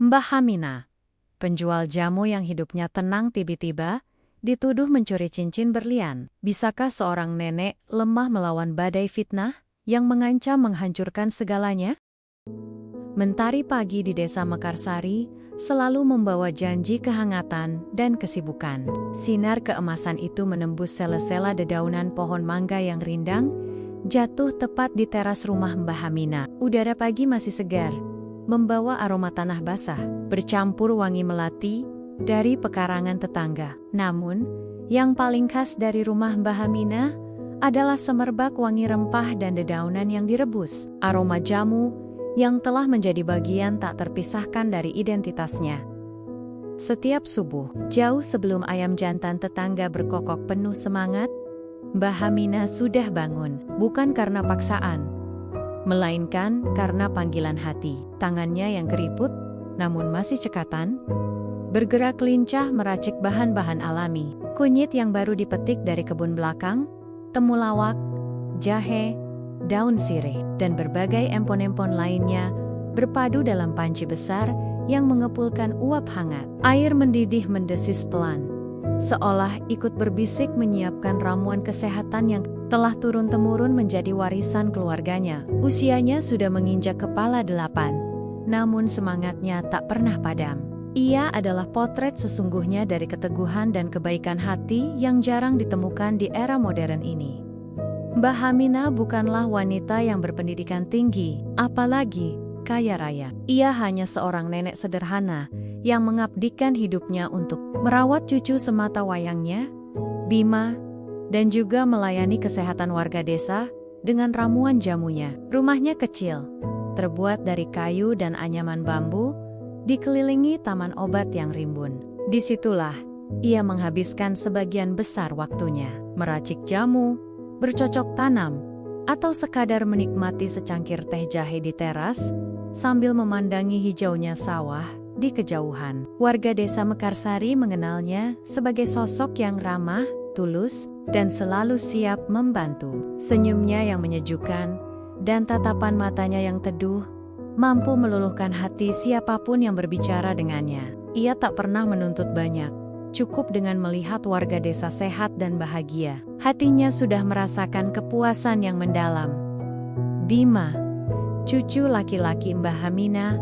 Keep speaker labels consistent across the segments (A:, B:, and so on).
A: Mbah Hamina, penjual jamu yang hidupnya tenang tiba-tiba, dituduh mencuri cincin berlian. Bisakah seorang nenek lemah melawan badai fitnah yang mengancam menghancurkan segalanya? Mentari pagi di desa Mekarsari selalu membawa janji kehangatan dan kesibukan. Sinar keemasan itu menembus sela-sela dedaunan pohon mangga yang rindang, jatuh tepat di teras rumah Mbah Hamina. Udara pagi masih segar, membawa aroma tanah basah, bercampur wangi melati dari pekarangan tetangga. Namun, yang paling khas dari rumah Mbah Hamina adalah semerbak wangi rempah dan dedaunan yang direbus, aroma jamu yang telah menjadi bagian tak terpisahkan dari identitasnya. Setiap subuh, jauh sebelum ayam jantan tetangga berkokok penuh semangat, Mbah Hamina sudah bangun, bukan karena paksaan, melainkan karena panggilan hati. Tangannya yang keriput, namun masih cekatan, bergerak lincah meracik bahan-bahan alami. Kunyit yang baru dipetik dari kebun belakang, temulawak, jahe, daun sirih, dan berbagai empon-empon lainnya berpadu dalam panci besar yang mengepulkan uap hangat. Air mendidih mendesis pelan, seolah ikut berbisik menyiapkan ramuan kesehatan yang telah turun-temurun menjadi warisan keluarganya. Usianya sudah menginjak kepala 8, namun semangatnya tak pernah padam. Ia adalah potret sesungguhnya dari keteguhan dan kebaikan hati yang jarang ditemukan di era modern ini. Mbah Hamina bukanlah wanita yang berpendidikan tinggi, apalagi kaya raya. Ia hanya seorang nenek sederhana yang mengabdikan hidupnya untuk merawat cucu semata wayangnya, Bima, dan juga melayani kesehatan warga desa dengan ramuan jamunya. Rumahnya kecil, terbuat dari kayu dan anyaman bambu, dikelilingi taman obat yang rimbun. Disitulah ia menghabiskan sebagian besar waktunya, meracik jamu, bercocok tanam, atau sekadar menikmati secangkir teh jahe di teras, sambil memandangi hijaunya sawah di kejauhan. Warga desa Mekarsari mengenalnya sebagai sosok yang ramah, tulus, dan selalu siap membantu. Senyumnya yang menyejukkan dan tatapan matanya yang teduh mampu meluluhkan hati siapapun yang berbicara dengannya. Ia tak pernah menuntut banyak, cukup dengan melihat warga desa sehat dan bahagia. Hatinya sudah merasakan kepuasan yang mendalam. Bima, cucu laki-laki Mbah Hamina,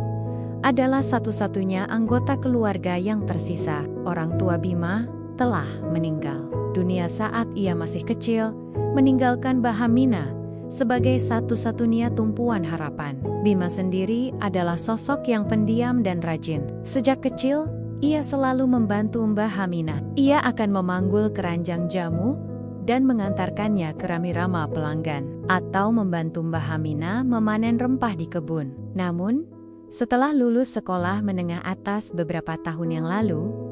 A: adalah satu-satunya anggota keluarga yang tersisa. Orang tua Bima telah meninggal dunia saat ia masih kecil, meninggalkan Mbah Hamina sebagai satu-satunya tumpuan harapan. Bima sendiri adalah sosok yang pendiam dan rajin. Sejak kecil, ia selalu membantu Mbah Hamina. Ia akan memanggul keranjang jamu dan mengantarkannya ke rami-rama pelanggan, atau membantu Mbah Hamina memanen rempah di kebun. Namun, setelah lulus sekolah menengah atas beberapa tahun yang lalu,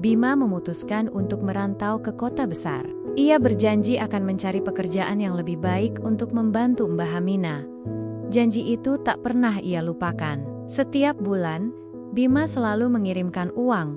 A: Bima memutuskan untuk merantau ke kota besar. Ia berjanji akan mencari pekerjaan yang lebih baik untuk membantu Mbah Hamina. Janji itu tak pernah ia lupakan. Setiap bulan, Bima selalu mengirimkan uang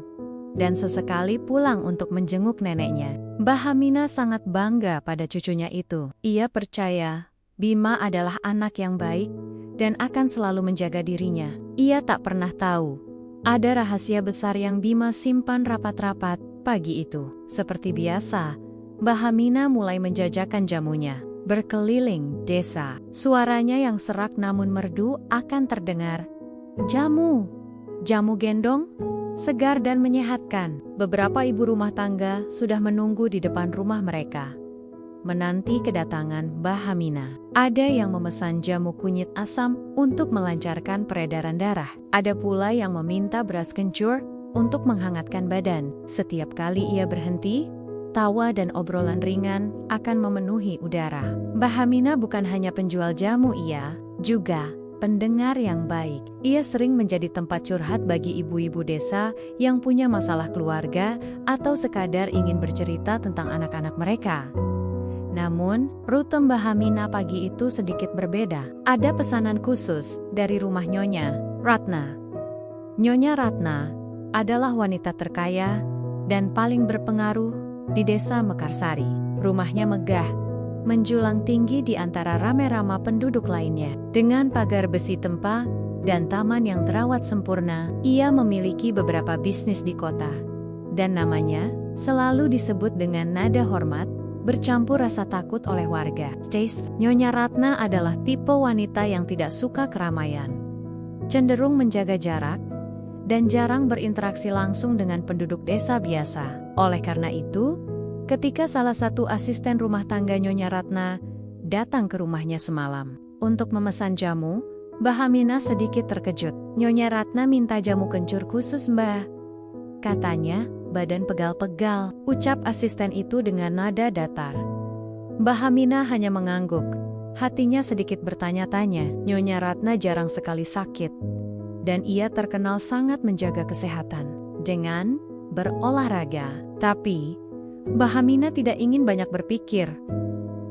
A: dan sesekali pulang untuk menjenguk neneknya. Mbah Hamina sangat bangga pada cucunya itu. Ia percaya Bima adalah anak yang baik dan akan selalu menjaga dirinya. Ia tak pernah tahu ada rahasia besar yang Bima simpan rapat-rapat pagi itu. Seperti biasa, Mbah Hamina mulai menjajakan jamunya, berkeliling desa. Suaranya yang serak namun merdu akan terdengar. Jamu, jamu gendong, segar dan menyehatkan. Beberapa ibu rumah tangga sudah menunggu di depan rumah mereka, menanti kedatangan Mbah Hamina. Ada yang memesan jamu kunyit asam untuk melancarkan peredaran darah. Ada pula yang meminta beras kencur untuk menghangatkan badan. Setiap kali ia berhenti, tawa dan obrolan ringan akan memenuhi udara. Mbah Hamina bukan hanya penjual jamu, ia juga pendengar yang baik. Ia sering menjadi tempat curhat bagi ibu-ibu desa yang punya masalah keluarga atau sekadar ingin bercerita tentang anak-anak mereka. Namun, rute Mbah Hamina pagi itu sedikit berbeda. Ada pesanan khusus dari rumah Nyonya Ratna. Nyonya Ratna adalah wanita terkaya dan paling berpengaruh di desa Mekarsari. Rumahnya megah, menjulang tinggi di antara rame-rama penduduk lainnya. Dengan pagar besi tempa dan taman yang terawat sempurna. Ia memiliki beberapa bisnis di kota, dan namanya selalu disebut dengan nada hormat, bercampur rasa takut oleh warga. Nyonya Ratna adalah tipe wanita yang tidak suka keramaian, cenderung menjaga jarak, dan jarang berinteraksi langsung dengan penduduk desa biasa. Oleh karena itu, ketika salah satu asisten rumah tangga Nyonya Ratna datang ke rumahnya semalam untuk memesan jamu, Mbah Hamina sedikit terkejut. "Nyonya Ratna minta jamu kencur khusus, Mbah," katanya, badan pegal-pegal. Ucap asisten itu dengan nada datar. Mbah Hamina hanya mengangguk. Hatinya sedikit bertanya-tanya. Nyonya Ratna jarang sekali sakit, dan ia terkenal sangat menjaga kesehatan dengan berolahraga. Tapi, Mbah Hamina tidak ingin banyak berpikir.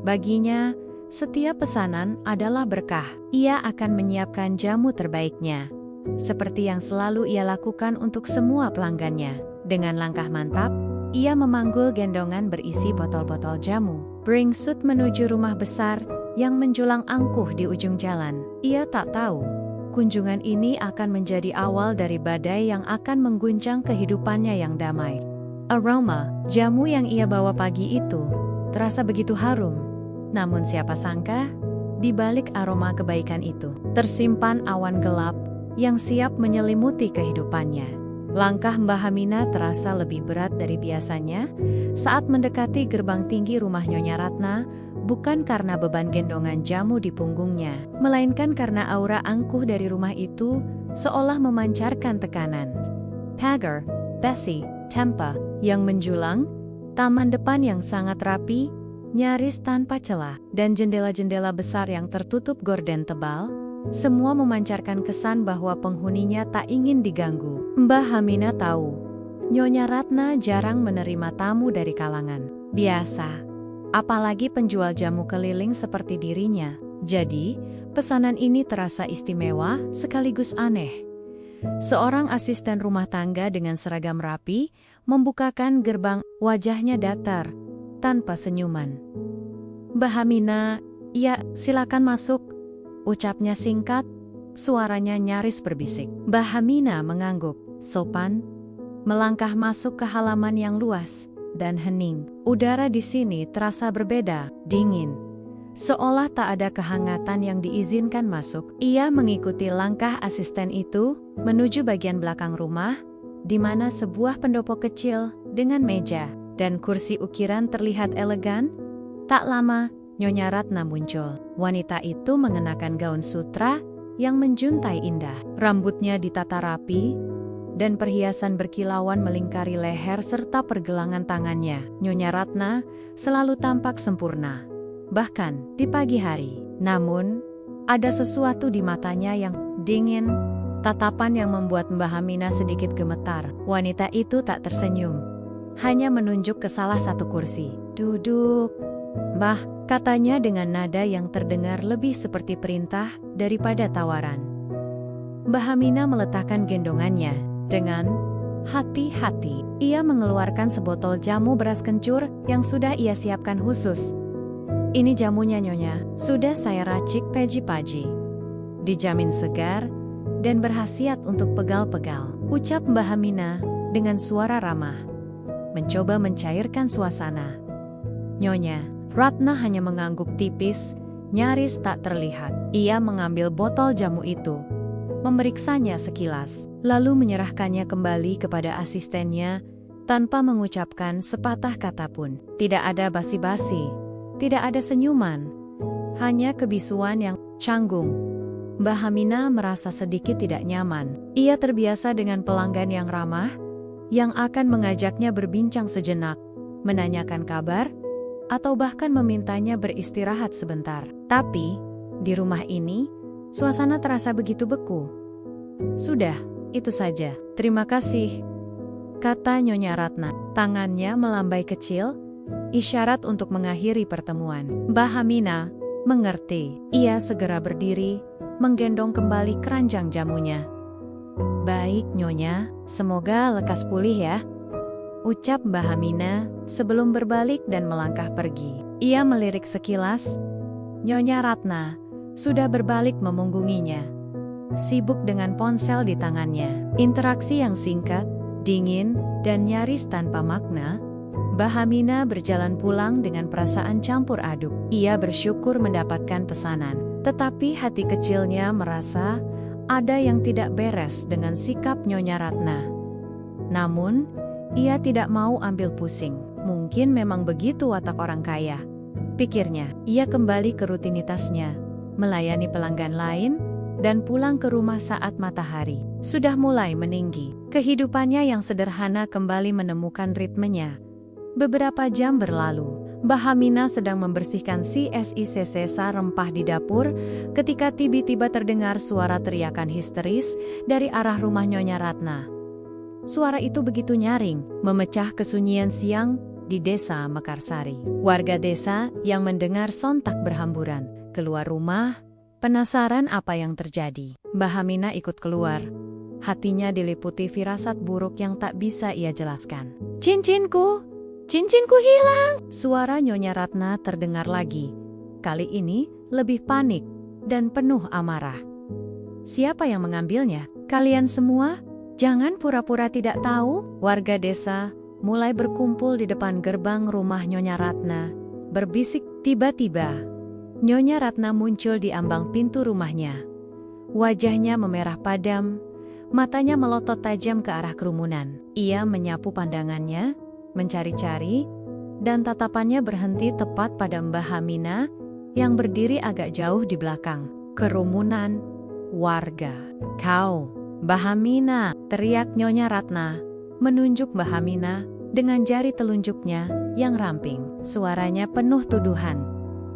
A: Baginya, setiap pesanan adalah berkah. Ia akan menyiapkan jamu terbaiknya, seperti yang selalu ia lakukan untuk semua pelanggannya. Dengan langkah mantap, ia memanggul gendongan berisi botol-botol jamu, beringsut menuju rumah besar yang menjulang angkuh di ujung jalan. Ia tak tahu, kunjungan ini akan menjadi awal dari badai yang akan mengguncang kehidupannya yang damai. Aroma jamu yang ia bawa pagi itu terasa begitu harum. Namun siapa sangka, di balik aroma kebaikan itu, tersimpan awan gelap yang siap menyelimuti kehidupannya. Langkah Mbah Hamina terasa lebih berat dari biasanya saat mendekati gerbang tinggi rumah Nyonya Ratna, bukan karena beban gendongan jamu di punggungnya, melainkan karena aura angkuh dari rumah itu seolah memancarkan tekanan. Pagar, besi, tempa yang menjulang, taman depan yang sangat rapi, nyaris tanpa celah, dan jendela-jendela besar yang tertutup gorden tebal, semua memancarkan kesan bahwa penghuninya tak ingin diganggu. Mbah Hamina tahu, Nyonya Ratna jarang menerima tamu dari kalangan biasa, apalagi penjual jamu keliling seperti dirinya. Jadi, pesanan ini terasa istimewa sekaligus aneh. Seorang asisten rumah tangga dengan seragam rapi membukakan gerbang, wajahnya datar, tanpa senyuman. "Mbah Hamina, ya silakan masuk," ucapnya singkat, suaranya nyaris berbisik. Mbah Hamina mengangguk, sopan, melangkah masuk ke halaman yang luas dan hening. Udara di sini terasa berbeda, dingin, seolah tak ada kehangatan yang diizinkan masuk. Ia mengikuti langkah asisten itu menuju bagian belakang rumah, di mana sebuah pendopo kecil dengan meja dan kursi ukiran terlihat elegan. Tak lama, Nyonya Ratna muncul. Wanita itu mengenakan gaun sutra yang menjuntai indah. Rambutnya ditata rapi, dan perhiasan berkilauan melingkari leher serta pergelangan tangannya. Nyonya Ratna selalu tampak sempurna, bahkan di pagi hari. Namun, ada sesuatu di matanya yang dingin, tatapan yang membuat Mbah Hamina sedikit gemetar. Wanita itu tak tersenyum, hanya menunjuk ke salah satu kursi. "Duduk, Mbah," katanya dengan nada yang terdengar lebih seperti perintah daripada tawaran. Mbah Hamina meletakkan gendongannya. Dengan hati-hati, ia mengeluarkan sebotol jamu beras kencur yang sudah ia siapkan khusus. "Ini jamunya, Nyonya. Sudah saya racik pagi-pagi. Dijamin segar dan berkhasiat untuk pegal-pegal," ucap Mbah Hamina dengan suara ramah, mencoba mencairkan suasana. Nyonya Ratna hanya mengangguk tipis, nyaris tak terlihat. Ia mengambil botol jamu itu, memeriksanya sekilas, lalu menyerahkannya kembali kepada asistennya tanpa mengucapkan sepatah kata pun. Tidak ada basi-basi, tidak ada senyuman, hanya kebisuan yang canggung. Mbah Hamina merasa sedikit tidak nyaman. Ia terbiasa dengan pelanggan yang ramah, yang akan mengajaknya berbincang sejenak, menanyakan kabar, atau bahkan memintanya beristirahat sebentar. Tapi, di rumah ini, suasana terasa begitu beku. "Sudah, itu saja. Terima kasih," kata Nyonya Ratna. Tangannya melambai kecil, isyarat untuk mengakhiri pertemuan. Mbah Hamina mengerti. Ia segera berdiri, menggendong kembali keranjang jamunya. "Baik, Nyonya, semoga lekas pulih ya," ucap Mbah Hamina sebelum berbalik dan melangkah pergi. Ia melirik sekilas. Nyonya Ratna sudah berbalik memunggunginya. sibuk dengan ponsel di tangannya. Interaksi yang singkat, dingin, dan nyaris tanpa makna, Bahamina berjalan pulang dengan perasaan campur aduk. Ia bersyukur mendapatkan pesanan, tetapi hati kecilnya merasa ada yang tidak beres dengan sikap Nyonya Ratna. Namun, ia tidak mau ambil pusing. Mungkin memang begitu watak orang kaya, pikirnya. Ia kembali ke rutinitasnya, melayani pelanggan lain, dan pulang ke rumah saat matahari sudah mulai meninggi. Kehidupannya yang sederhana kembali menemukan ritmenya. Beberapa jam berlalu, Bahamina sedang membersihkan sisa rempah di dapur ketika tiba-tiba terdengar suara teriakan histeris dari arah rumah Nyonya Ratna. Suara itu begitu nyaring, memecah kesunyian siang di desa Mekarsari. Warga desa yang mendengar sontak berhamburan keluar rumah, penasaran apa yang terjadi. Bahamina ikut keluar. Hatinya diliputi firasat buruk yang tak bisa ia jelaskan. Cincinku! Cincinku hilang! Suara Nyonya Ratna terdengar lagi. Kali ini lebih panik dan penuh amarah. Siapa yang mengambilnya? Kalian semua? Jangan pura-pura tidak tahu. Warga desa mulai berkumpul di depan gerbang rumah Nyonya Ratna, berbisik. Tiba-tiba, Nyonya Ratna muncul di ambang pintu rumahnya. Wajahnya memerah padam, matanya melotot tajam ke arah kerumunan. Ia menyapu pandangannya, mencari-cari, dan tatapannya berhenti tepat pada Mbah Hamina yang berdiri agak jauh di belakang. Kerumunan warga. Kau, Mbah Hamina, teriak Nyonya Ratna, menunjuk Mbah Hamina dengan jari telunjuknya yang ramping. Suaranya penuh tuduhan,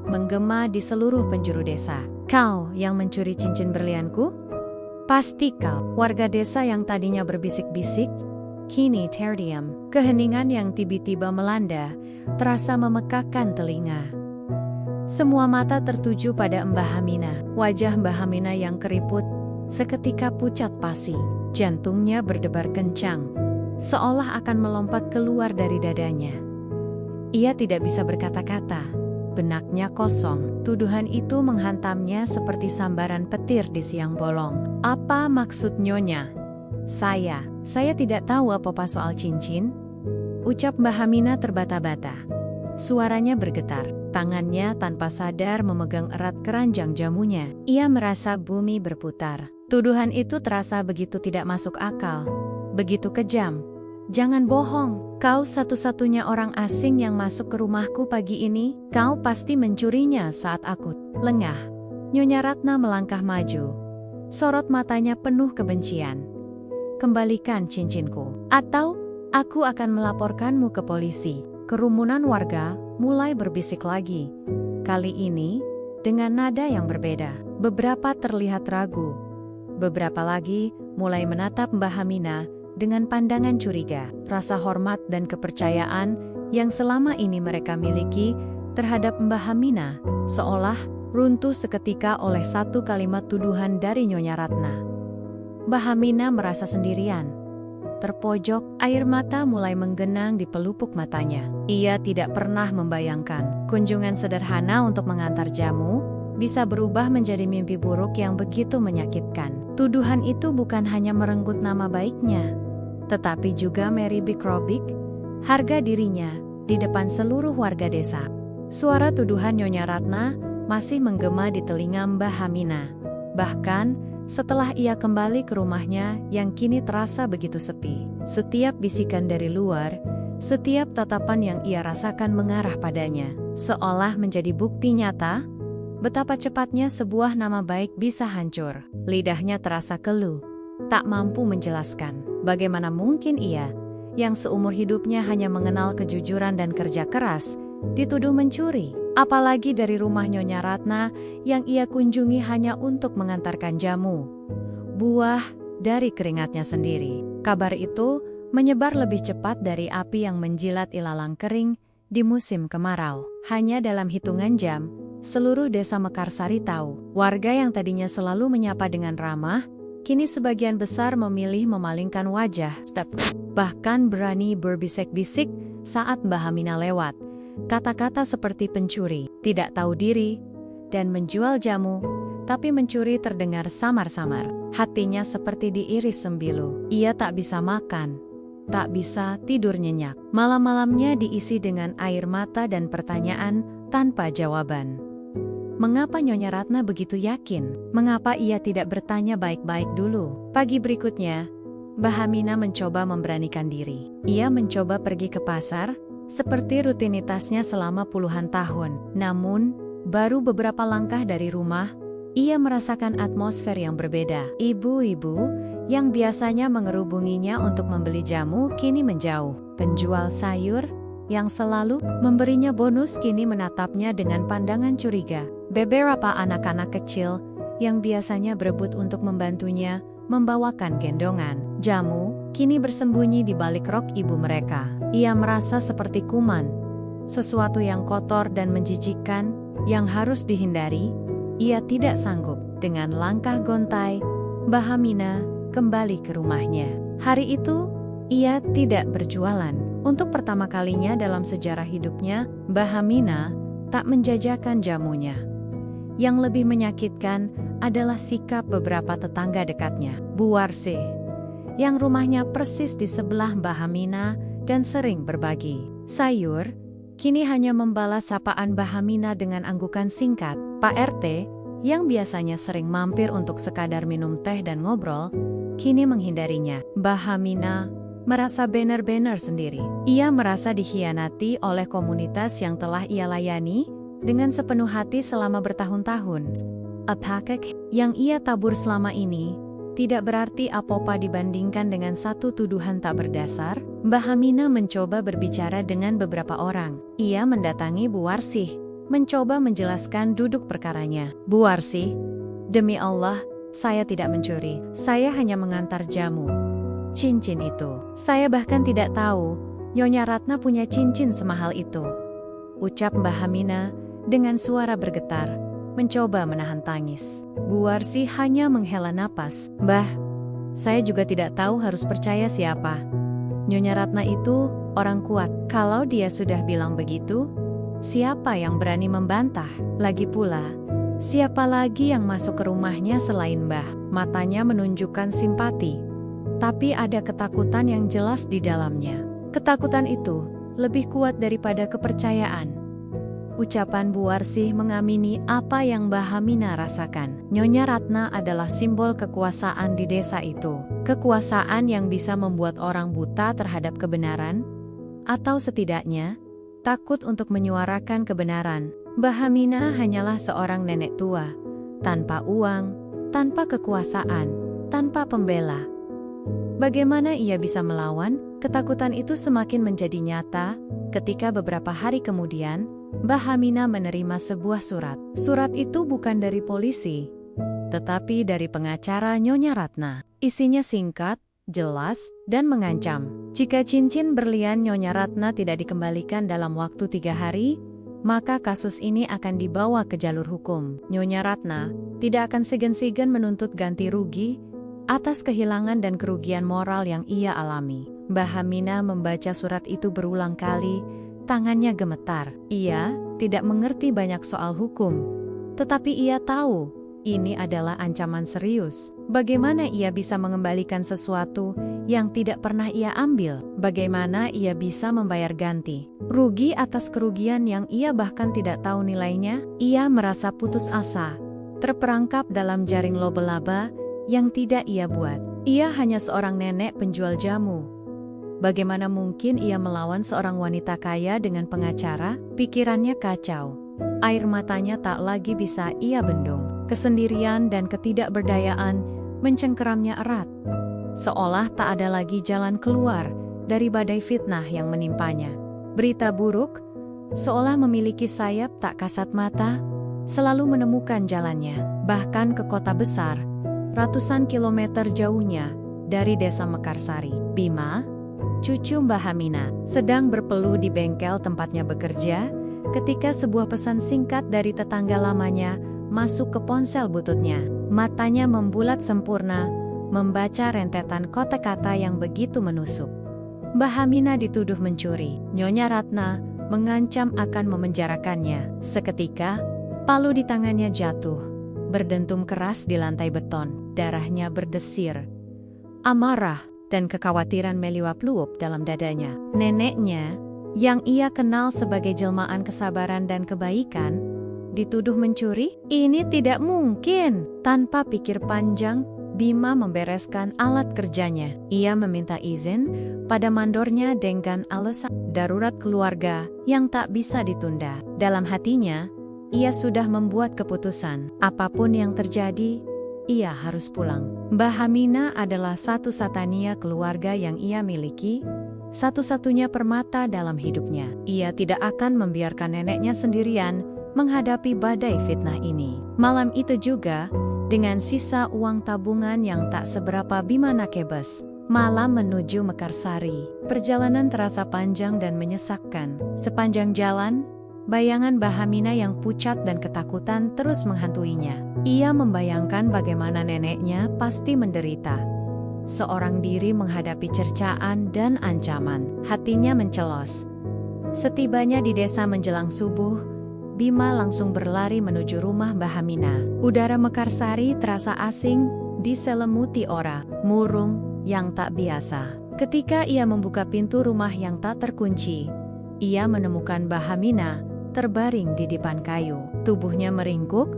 A: menggema di seluruh penjuru desa. Kau yang mencuri cincin berlianku? Pasti kau. Warga desa yang tadinya berbisik-bisik kini terdiam. Keheningan yang tiba-tiba melanda terasa memekakkan telinga. Semua mata tertuju pada Mbah Hamina. Wajah Mbah Hamina yang keriput seketika pucat pasi. Jantungnya berdebar kencang, seolah akan melompat keluar dari dadanya. Ia tidak bisa berkata-kata. Benaknya kosong. Tuduhan itu menghantamnya seperti sambaran petir di siang bolong. Apa maksud Nyonya? Saya tidak tahu apa-apa soal cincin, ucap Mbah Hamina terbata-bata. Suaranya bergetar, tangannya tanpa sadar memegang erat keranjang jamunya. Ia merasa bumi berputar. Tuduhan itu terasa begitu tidak masuk akal, begitu kejam. Jangan bohong, kau satu-satunya orang asing yang masuk ke rumahku pagi ini. Kau pasti mencurinya saat aku lengah. Nyonya Ratna melangkah maju, sorot matanya penuh kebencian. Kembalikan cincinku, atau aku akan melaporkanmu ke polisi. Kerumunan warga mulai berbisik lagi. Kali ini dengan nada yang berbeda. Beberapa terlihat ragu. Beberapa lagi mulai menatap Mbah Hamina dengan pandangan curiga. Rasa hormat dan kepercayaan yang selama ini mereka miliki terhadap Mbah Hamina seolah runtuh seketika oleh satu kalimat tuduhan dari Nyonya Ratna. Mbah Hamina merasa sendirian. Terpojok, air mata mulai menggenang di pelupuk matanya. Ia tidak pernah membayangkan kunjungan sederhana untuk mengantar jamu bisa berubah menjadi mimpi buruk yang begitu menyakitkan. Tuduhan itu bukan hanya merenggut nama baiknya, tetapi juga merobek harga dirinya di depan seluruh warga desa. Suara tuduhan Nyonya Ratna masih menggema di telinga Mbah Hamina. Bahkan setelah ia kembali ke rumahnya yang kini terasa begitu sepi. Setiap bisikan dari luar, setiap tatapan yang ia rasakan mengarah padanya, seolah menjadi bukti nyata betapa cepatnya sebuah nama baik bisa hancur. Lidahnya terasa keluh, tak mampu menjelaskan bagaimana mungkin ia, yang seumur hidupnya hanya mengenal kejujuran dan kerja keras, dituduh mencuri. Apalagi dari rumah Nyonya Ratna yang ia kunjungi hanya untuk mengantarkan jamu, buah dari keringatnya sendiri. Kabar itu menyebar lebih cepat dari api yang menjilat ilalang kering di musim kemarau. Hanya dalam hitungan jam, seluruh desa Mekarsari tahu. Warga yang tadinya selalu menyapa dengan ramah, kini sebagian besar memilih memalingkan wajah, bahkan berani berbisik-bisik saat Mbah Hamina lewat. Kata-kata seperti pencuri, tidak tahu diri, dan menjual jamu tapi mencuri terdengar samar-samar. Hatinya seperti diiris sembilu. Ia tak bisa makan, tak bisa tidur nyenyak. Malam-malamnya diisi dengan air mata dan pertanyaan tanpa jawaban. Mengapa Nyonya Ratna begitu yakin? Mengapa ia tidak bertanya baik-baik dulu? Pagi berikutnya, Mbah Hamina mencoba memberanikan diri. Ia mencoba pergi ke pasar, seperti rutinitasnya selama puluhan tahun. Namun, baru beberapa langkah dari rumah, ia merasakan atmosfer yang berbeda. Ibu-ibu yang biasanya mengerubunginya untuk membeli jamu kini menjauh. Penjual sayur yang selalu memberinya bonus kini menatapnya dengan pandangan curiga. Beberapa anak-anak kecil yang biasanya berebut untuk membantunya membawakan gendongan jamu kini bersembunyi di balik rok ibu mereka. Ia merasa seperti kuman, sesuatu yang kotor dan menjijikkan yang harus dihindari. Ia tidak sanggup. Dengan langkah gontai, Mbah Hamina kembali ke rumahnya. Hari itu, ia tidak berjualan. Untuk pertama kalinya dalam sejarah hidupnya, Mbah Hamina tak menjajakan jamunya. Yang lebih menyakitkan adalah sikap beberapa tetangga dekatnya. Bu Warsih, yang rumahnya persis di sebelah Mbah Hamina dan sering berbagi sayur, kini hanya membalas sapaan Mbah Hamina dengan anggukan singkat. Pak RT, yang biasanya sering mampir untuk sekadar minum teh dan ngobrol, kini menghindarinya. Mbah Hamina merasa benar-benar sendiri. Ia merasa dikhianati oleh komunitas yang telah ia layani dengan sepenuh hati selama bertahun-tahun. Apakah yang ia tabur selama ini tidak berarti apa-apa dibandingkan dengan satu tuduhan tak berdasar? Mbah Hamina mencoba berbicara dengan beberapa orang. Ia mendatangi Bu Warsih, mencoba menjelaskan duduk perkaranya. Bu Warsih, demi Allah, saya tidak mencuri. Saya hanya mengantar jamu. Cincin itu, saya bahkan tidak tahu Nyonya Ratna punya cincin semahal itu, ucap Mbah Hamina dengan suara bergetar, mencoba menahan tangis. Bu Warsih hanya menghela napas. Mbah, saya juga tidak tahu harus percaya siapa. Nyonya Ratna itu orang kuat. Kalau dia sudah bilang begitu, siapa yang berani membantah? Lagi pula, siapa lagi yang masuk ke rumahnya selain Mbah? Matanya menunjukkan simpati, tapi ada ketakutan yang jelas di dalamnya. Ketakutan itu lebih kuat daripada kepercayaan. Ucapan Bu Warsih mengamini apa yang Mbah Hamina rasakan. Nyonya Ratna adalah simbol kekuasaan di desa itu. Kekuasaan yang bisa membuat orang buta terhadap kebenaran, atau setidaknya takut untuk menyuarakan kebenaran. Mbah Hamina hanyalah seorang nenek tua, tanpa uang, tanpa kekuasaan, tanpa pembela. Bagaimana ia bisa melawan? Ketakutan itu semakin menjadi nyata ketika beberapa hari kemudian Mbah Hamina menerima sebuah surat. Surat itu bukan dari polisi, tetapi dari pengacara Nyonya Ratna. Isinya singkat, jelas, dan mengancam. Jika cincin berlian Nyonya Ratna tidak dikembalikan dalam waktu 3 hari, maka kasus ini akan dibawa ke jalur hukum. Nyonya Ratna tidak akan segan-segan menuntut ganti rugi atas kehilangan dan kerugian moral yang ia alami. Mbah Hamina membaca surat itu berulang kali, tangannya gemetar. Ia tidak mengerti banyak soal hukum, tetapi ia tahu ini adalah ancaman serius. Bagaimana ia bisa mengembalikan sesuatu yang tidak pernah ia ambil? Bagaimana ia bisa membayar ganti rugi atas kerugian yang ia bahkan tidak tahu nilainya? Ia merasa putus asa, terperangkap dalam jaring laba-laba yang tidak ia buat. Ia hanya seorang nenek penjual jamu. Bagaimana mungkin ia melawan seorang wanita kaya dengan pengacara? Pikirannya kacau. Air matanya tak lagi bisa ia bendung. Kesendirian dan ketidakberdayaan mencengkeramnya erat. Seolah tak ada lagi jalan keluar dari badai fitnah yang menimpanya. Berita buruk, seolah memiliki sayap tak kasat mata, selalu menemukan jalannya. Bahkan ke kota besar, ratusan kilometer jauhnya dari desa Mekarsari. Bima, cucu Mbah Hamina, sedang berpeluh di bengkel tempatnya bekerja ketika sebuah pesan singkat dari tetangga lamanya masuk ke ponsel bututnya. Matanya membulat sempurna, membaca rentetan kata-kata yang begitu menusuk. Mbah Hamina dituduh mencuri. Nyonya Ratna mengancam akan memenjarakannya. Seketika, palu di tangannya jatuh. berdentum keras di lantai beton. Darahnya berdesir. Amarah dan kekhawatiran meluap-luap dalam dadanya. Neneknya, yang ia kenal sebagai jelmaan kesabaran dan kebaikan, dituduh mencuri? Ini tidak mungkin. Tanpa pikir panjang, Bima membereskan alat kerjanya. Ia meminta izin pada mandornya dengan alasan darurat keluarga yang tak bisa ditunda. Dalam hatinya, ia sudah membuat keputusan. Apapun yang terjadi, ia harus pulang. Mbah Hamina adalah satu-satunya keluarga yang ia miliki, satu-satunya permata dalam hidupnya. Ia tidak akan membiarkan neneknya sendirian menghadapi badai fitnah ini. Malam itu juga, dengan sisa uang tabungan yang tak seberapa, Bima nakebes malam menuju Mekarsari. Perjalanan terasa panjang dan menyesakkan. Sepanjang jalan, bayangan Mbah Hamina yang pucat dan ketakutan terus menghantuinya. Ia membayangkan bagaimana neneknya pasti menderita seorang diri menghadapi cercaan dan ancaman. Hatinya mencelos. Setibanya di desa menjelang subuh, Bima langsung berlari menuju rumah Mbah Hamina. Udara Mekarsari terasa asing, diselimuti aura murung yang tak biasa. Ketika ia membuka pintu rumah yang tak terkunci, ia menemukan Mbah Hamina terbaring di dipan kayu. Tubuhnya meringkuk,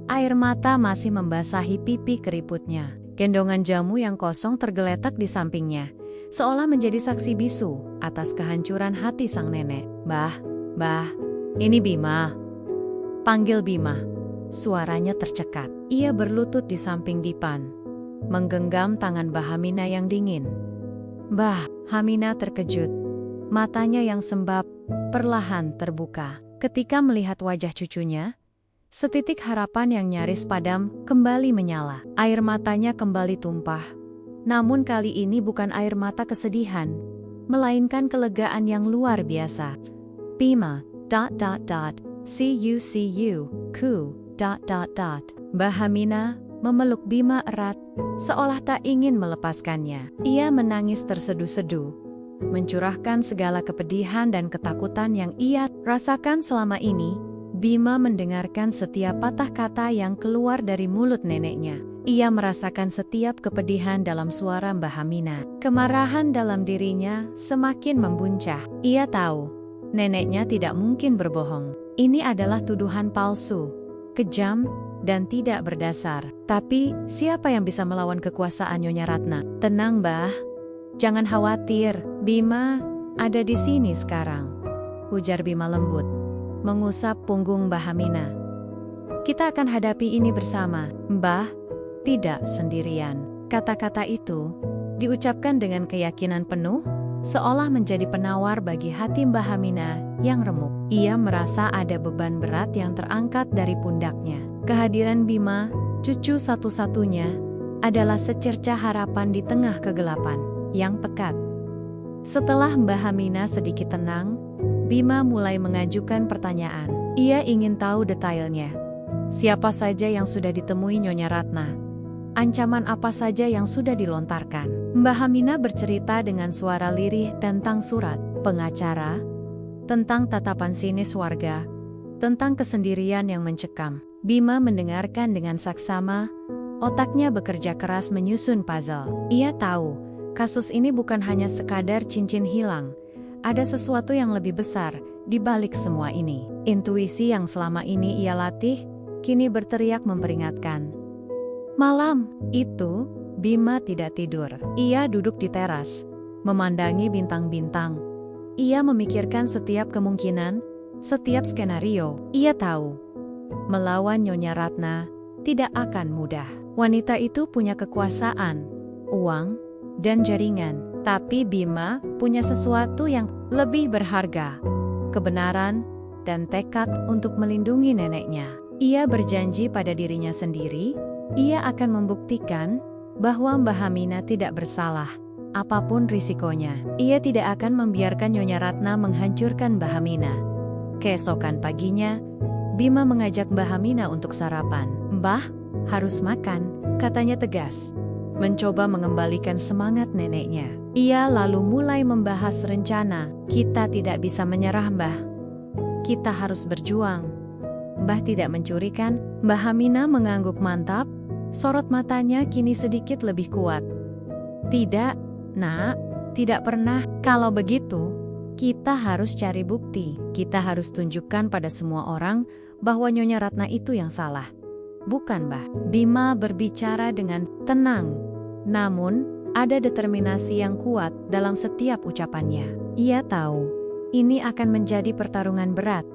A: air mata masih membasahi pipi keriputnya. Gendongan jamu yang kosong tergeletak di sampingnya, seolah menjadi saksi bisu atas kehancuran hati sang nenek. Mbah, ini Bima. Panggil Bima. Suaranya tercekat. Ia berlutut di samping dipan, menggenggam tangan Mbah Hamina yang dingin. Mbah Hamina terkejut. Matanya yang sembab perlahan terbuka. Ketika melihat wajah cucunya, setitik harapan yang nyaris padam kembali menyala. Air matanya kembali tumpah. Namun kali ini bukan air mata kesedihan, melainkan kelegaan yang luar biasa. Bima, see you, ku, Mbah Hamina memeluk Bima erat, seolah tak ingin melepaskannya. Ia menangis terseduh-seduh, mencurahkan segala kepedihan dan ketakutan yang ia rasakan selama ini. Bima mendengarkan setiap patah kata yang keluar dari mulut neneknya. Ia merasakan setiap kepedihan dalam suara Mbah Hamina. Kemarahan dalam dirinya semakin membuncah. Ia tahu, neneknya tidak mungkin berbohong. Ini adalah tuduhan palsu, kejam, dan tidak berdasar. Tapi, siapa yang bisa melawan kekuasaan Nyonya Ratna? Tenang, Mbah. Jangan khawatir, Bima ada di sini sekarang, ujar Bima lembut, mengusap punggung Mbah Hamina. Kita akan hadapi ini bersama, Mbah, tidak sendirian. Kata-kata itu diucapkan dengan keyakinan penuh, seolah menjadi penawar bagi hati Mbah Hamina yang remuk. Ia merasa ada beban berat yang terangkat dari pundaknya. Kehadiran Bima, cucu satu-satunya, adalah secercah harapan di tengah kegelapan yang pekat. Setelah Mbah Hamina sedikit tenang, Bima mulai mengajukan pertanyaan. Ia ingin tahu detailnya. Siapa saja yang sudah ditemui Nyonya Ratna? Ancaman apa saja yang sudah dilontarkan? Mbah Hamina bercerita dengan suara lirih tentang surat pengacara, tentang tatapan sinis warga, tentang kesendirian yang mencekam. Bima mendengarkan dengan saksama, otaknya bekerja keras menyusun puzzle. Ia tahu, kasus ini bukan hanya sekadar cincin hilang. Ada sesuatu yang lebih besar di balik semua ini. Intuisi yang selama ini ia latih, kini berteriak memperingatkan. Malam itu, Bima tidak tidur. Ia duduk di teras, memandangi bintang-bintang. Ia memikirkan setiap kemungkinan, setiap skenario. Ia tahu, melawan Nyonya Ratna tidak akan mudah. Wanita itu punya kekuasaan, uang, dan jaringan. Tapi Bima punya sesuatu yang lebih berharga, kebenaran dan tekad untuk melindungi neneknya. Ia berjanji pada dirinya sendiri, ia akan membuktikan bahwa Mbah Hamina tidak bersalah, apapun risikonya. Ia tidak akan membiarkan Nyonya Ratna menghancurkan Mbah Hamina. Keesokan paginya, Bima mengajak Mbah Hamina untuk sarapan. Mbah, harus makan, katanya tegas, mencoba mengembalikan semangat neneknya. Ia lalu mulai membahas rencana. Kita tidak bisa menyerah, Mbah. Kita harus berjuang. Mbah tidak mencuri kan? Mbah Hamina mengangguk mantap, sorot matanya kini sedikit lebih kuat. Tidak, Nak, tidak pernah. Kalau begitu, kita harus cari bukti. Kita harus tunjukkan pada semua orang bahwa Nyonya Ratna itu yang salah. Bukan, Mbah. Bima berbicara dengan tenang. Namun, ada determinasi yang kuat dalam setiap ucapannya. Ia tahu, ini akan menjadi pertarungan berat.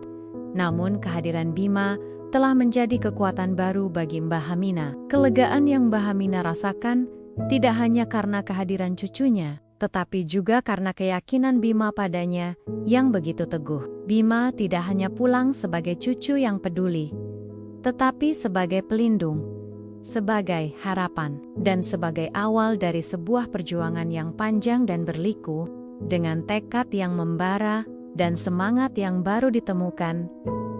A: Namun kehadiran Bima telah menjadi kekuatan baru bagi Mbah Hamina. Kelegaan yang Mbah Hamina rasakan tidak hanya karena kehadiran cucunya, tetapi juga karena keyakinan Bima padanya yang begitu teguh. Bima tidak hanya pulang sebagai cucu yang peduli, tetapi sebagai pelindung, sebagai harapan, dan sebagai awal dari sebuah perjuangan yang panjang dan berliku. Dengan tekad yang membara dan semangat yang baru ditemukan,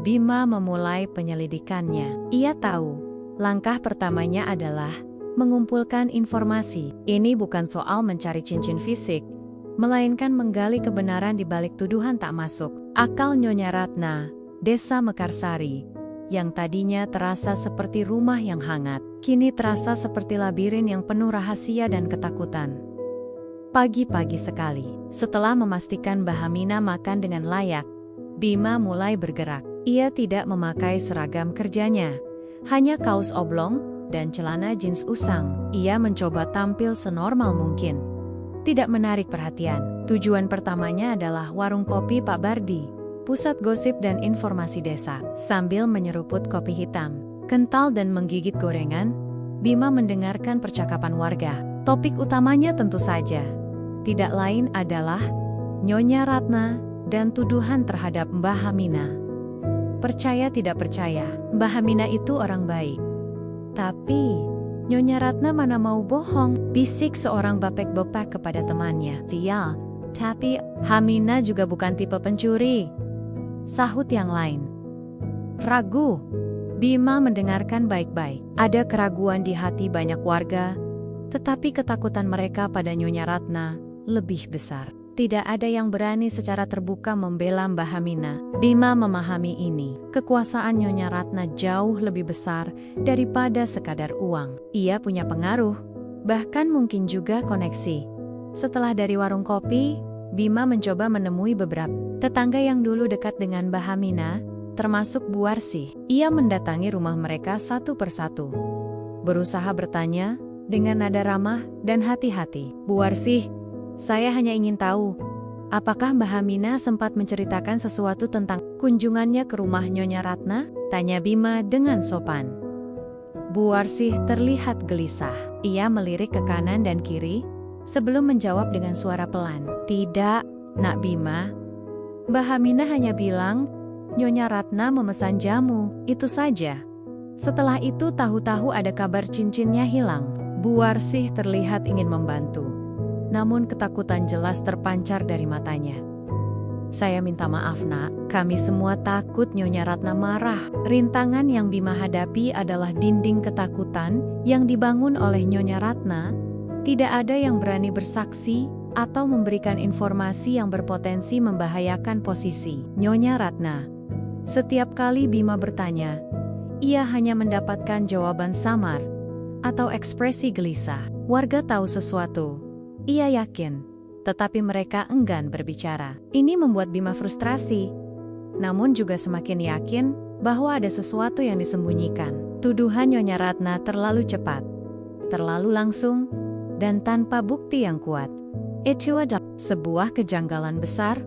A: Bima memulai penyelidikannya. Ia tahu, langkah pertamanya adalah mengumpulkan informasi. Ini bukan soal mencari cincin fisik, melainkan menggali kebenaran di balik tuduhan tak masuk akal Nyonya Ratna. Desa Mekarsari, yang tadinya terasa seperti rumah yang hangat, kini terasa seperti labirin yang penuh rahasia dan ketakutan. Pagi-pagi sekali, setelah memastikan Mbah Hamina makan dengan layak, Bima mulai bergerak. Ia tidak memakai seragam kerjanya, hanya kaos oblong dan celana jeans usang. Ia mencoba tampil senormal mungkin, tidak menarik perhatian. Tujuan pertamanya adalah warung kopi Pak Bardi, pusat gosip dan informasi desa. Sambil menyeruput kopi hitam, kental dan menggigit gorengan, Bima mendengarkan percakapan warga. Topik utamanya tentu saja tidak lain adalah Nyonya Ratna dan tuduhan terhadap Mbah Hamina. Percaya tidak percaya, Mbah Hamina itu orang baik. Tapi, Nyonya Ratna mana mau bohong, bisik seorang bapek-bopek kepada temannya. Sial, tapi Hamina juga bukan tipe pencuri, sahut yang lain. Ragu. Bima mendengarkan baik-baik. Ada keraguan di hati banyak warga, tetapi ketakutan mereka pada Nyonya Ratna lebih besar. Tidak ada yang berani secara terbuka membela Mbah Hamina. Bima memahami ini. Kekuasaan Nyonya Ratna jauh lebih besar daripada sekadar uang. Ia punya pengaruh, bahkan mungkin juga koneksi. Setelah dari warung kopi, Bima mencoba menemui beberapa tetangga yang dulu dekat dengan Mbah Hamina, termasuk Bu Warsih. Ia mendatangi rumah mereka satu persatu, berusaha bertanya dengan nada ramah dan hati-hati. Bu Warsih, saya hanya ingin tahu, apakah Mbah Hamina sempat menceritakan sesuatu tentang kunjungannya ke rumah Nyonya Ratna? Tanya Bima dengan sopan. Bu Warsih terlihat gelisah. Ia melirik ke kanan dan kiri, sebelum menjawab dengan suara pelan. Tidak, Nak Bima. Mbah Hamina hanya bilang, Nyonya Ratna memesan jamu, itu saja. Setelah itu tahu-tahu ada kabar cincinnya hilang. Bu Warsih terlihat ingin membantu, namun ketakutan jelas terpancar dari matanya. Saya minta maaf, Nak. Kami semua takut Nyonya Ratna marah. Rintangan yang Bima hadapi adalah dinding ketakutan yang dibangun oleh Nyonya Ratna. Tidak ada yang berani bersaksi atau memberikan informasi yang berpotensi membahayakan posisi Nyonya Ratna. Setiap kali Bima bertanya, ia hanya mendapatkan jawaban samar atau ekspresi gelisah. Warga tahu sesuatu, ia yakin, tetapi mereka enggan berbicara. Ini membuat Bima frustrasi, namun juga semakin yakin bahwa ada sesuatu yang disembunyikan. Tuduhan Nyonya Ratna terlalu cepat, terlalu langsung, dan tanpa bukti yang kuat. Itu adalah sebuah kejanggalan besar.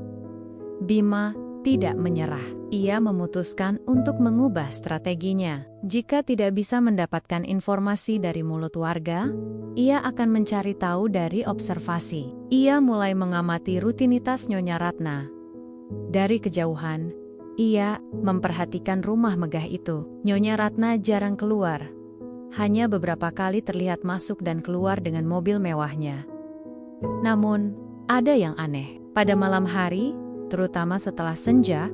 A: Bima tidak menyerah. Ia memutuskan untuk mengubah strateginya. Jika tidak bisa mendapatkan informasi dari mulut warga, ia akan mencari tahu dari observasi. Ia mulai mengamati rutinitas Nyonya Ratna. Dari kejauhan, ia memperhatikan rumah megah itu. Nyonya Ratna jarang keluar. Hanya beberapa kali terlihat masuk dan keluar dengan mobil mewahnya. Namun, ada yang aneh. Pada malam hari, terutama setelah senja,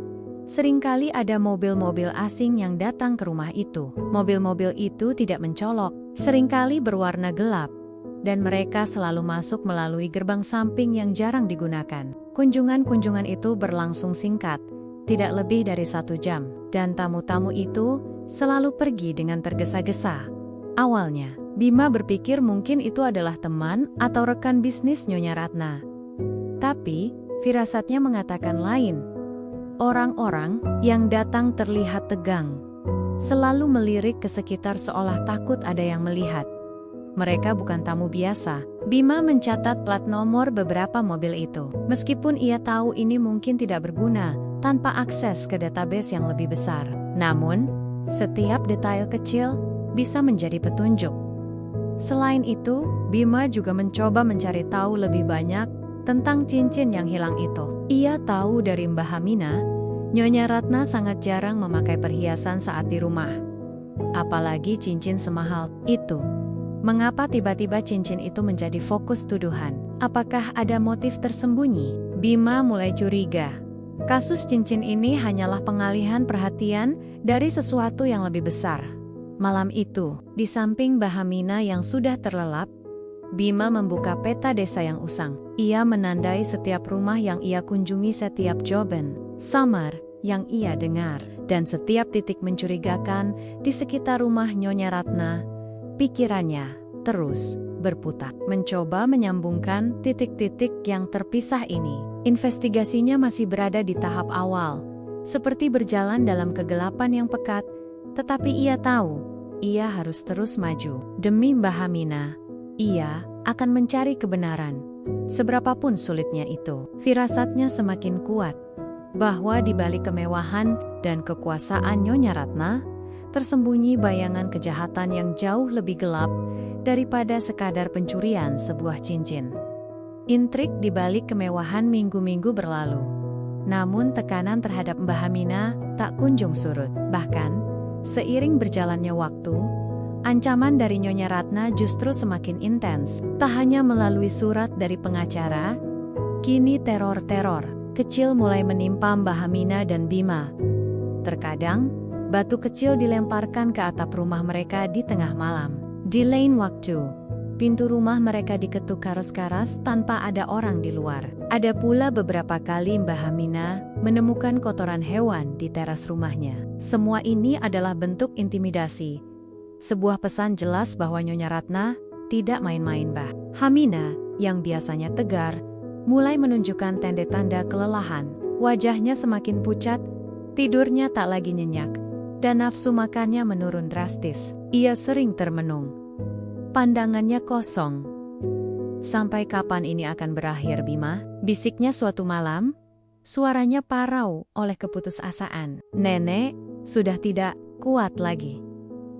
A: seringkali ada mobil-mobil asing yang datang ke rumah itu. Mobil-mobil itu tidak mencolok, seringkali berwarna gelap, dan mereka selalu masuk melalui gerbang samping yang jarang digunakan. Kunjungan-kunjungan itu berlangsung singkat, tidak lebih dari 1 jam, dan tamu-tamu itu selalu pergi dengan tergesa-gesa. Awalnya, Bima berpikir mungkin itu adalah teman atau rekan bisnis Nyonya Ratna. Tapi, firasatnya mengatakan lain. Orang-orang yang datang terlihat tegang, selalu melirik ke sekitar seolah takut ada yang melihat. Mereka bukan tamu biasa. Bima mencatat plat nomor beberapa mobil itu. Meskipun ia tahu ini mungkin tidak berguna tanpa akses ke database yang lebih besar. Namun, setiap detail kecil bisa menjadi petunjuk. Selain itu, Bima juga mencoba mencari tahu lebih banyak tentang cincin yang hilang itu. Ia tahu dari Mbah Hamina, Nyonya Ratna sangat jarang memakai perhiasan saat di rumah. Apalagi cincin semahal itu. Mengapa tiba-tiba cincin itu menjadi fokus tuduhan? Apakah ada motif tersembunyi? Bima mulai curiga. Kasus cincin ini hanyalah pengalihan perhatian dari sesuatu yang lebih besar. Malam itu, di samping Mbah Hamina yang sudah terlelap, Bima membuka peta desa yang usang. Ia menandai setiap rumah yang ia kunjungi, setiap joben, samar yang ia dengar, dan setiap titik mencurigakan di sekitar rumah Nyonya Ratna. Pikirannya terus berputar, mencoba menyambungkan titik-titik yang terpisah ini. Investigasinya masih berada di tahap awal, seperti berjalan dalam kegelapan yang pekat, tetapi ia tahu, ia harus terus maju. Demi Mbah Hamina, ia akan mencari kebenaran. Seberapapun sulitnya itu, firasatnya semakin kuat, bahwa di balik kemewahan dan kekuasaan Nyonya Ratna, tersembunyi bayangan kejahatan yang jauh lebih gelap daripada sekadar pencurian sebuah cincin. Intrik di balik kemewahan minggu-minggu berlalu. Namun tekanan terhadap Mbah Hamina tak kunjung surut. Bahkan, seiring berjalannya waktu, ancaman dari Nyonya Ratna justru semakin intens. Tak hanya melalui surat dari pengacara, kini teror-teror kecil mulai menimpa Mbah Hamina dan Bima. Terkadang, batu kecil dilemparkan ke atap rumah mereka di tengah malam. Di lain waktu, pintu rumah mereka diketuk keras-keras tanpa ada orang di luar. Ada pula beberapa kali Mbah Hamina menemukan kotoran hewan di teras rumahnya. Semua ini adalah bentuk intimidasi. Sebuah pesan jelas bahwa Nyonya Ratna tidak main-main. Mbah Hamina, yang biasanya tegar, mulai menunjukkan tanda-tanda kelelahan. Wajahnya semakin pucat, tidurnya tak lagi nyenyak, dan nafsu makannya menurun drastis. Ia sering termenung. Pandangannya kosong. Sampai kapan ini akan berakhir, Bima? Bisiknya suatu malam. Suaranya parau oleh keputusasaan. Nenek sudah tidak kuat lagi.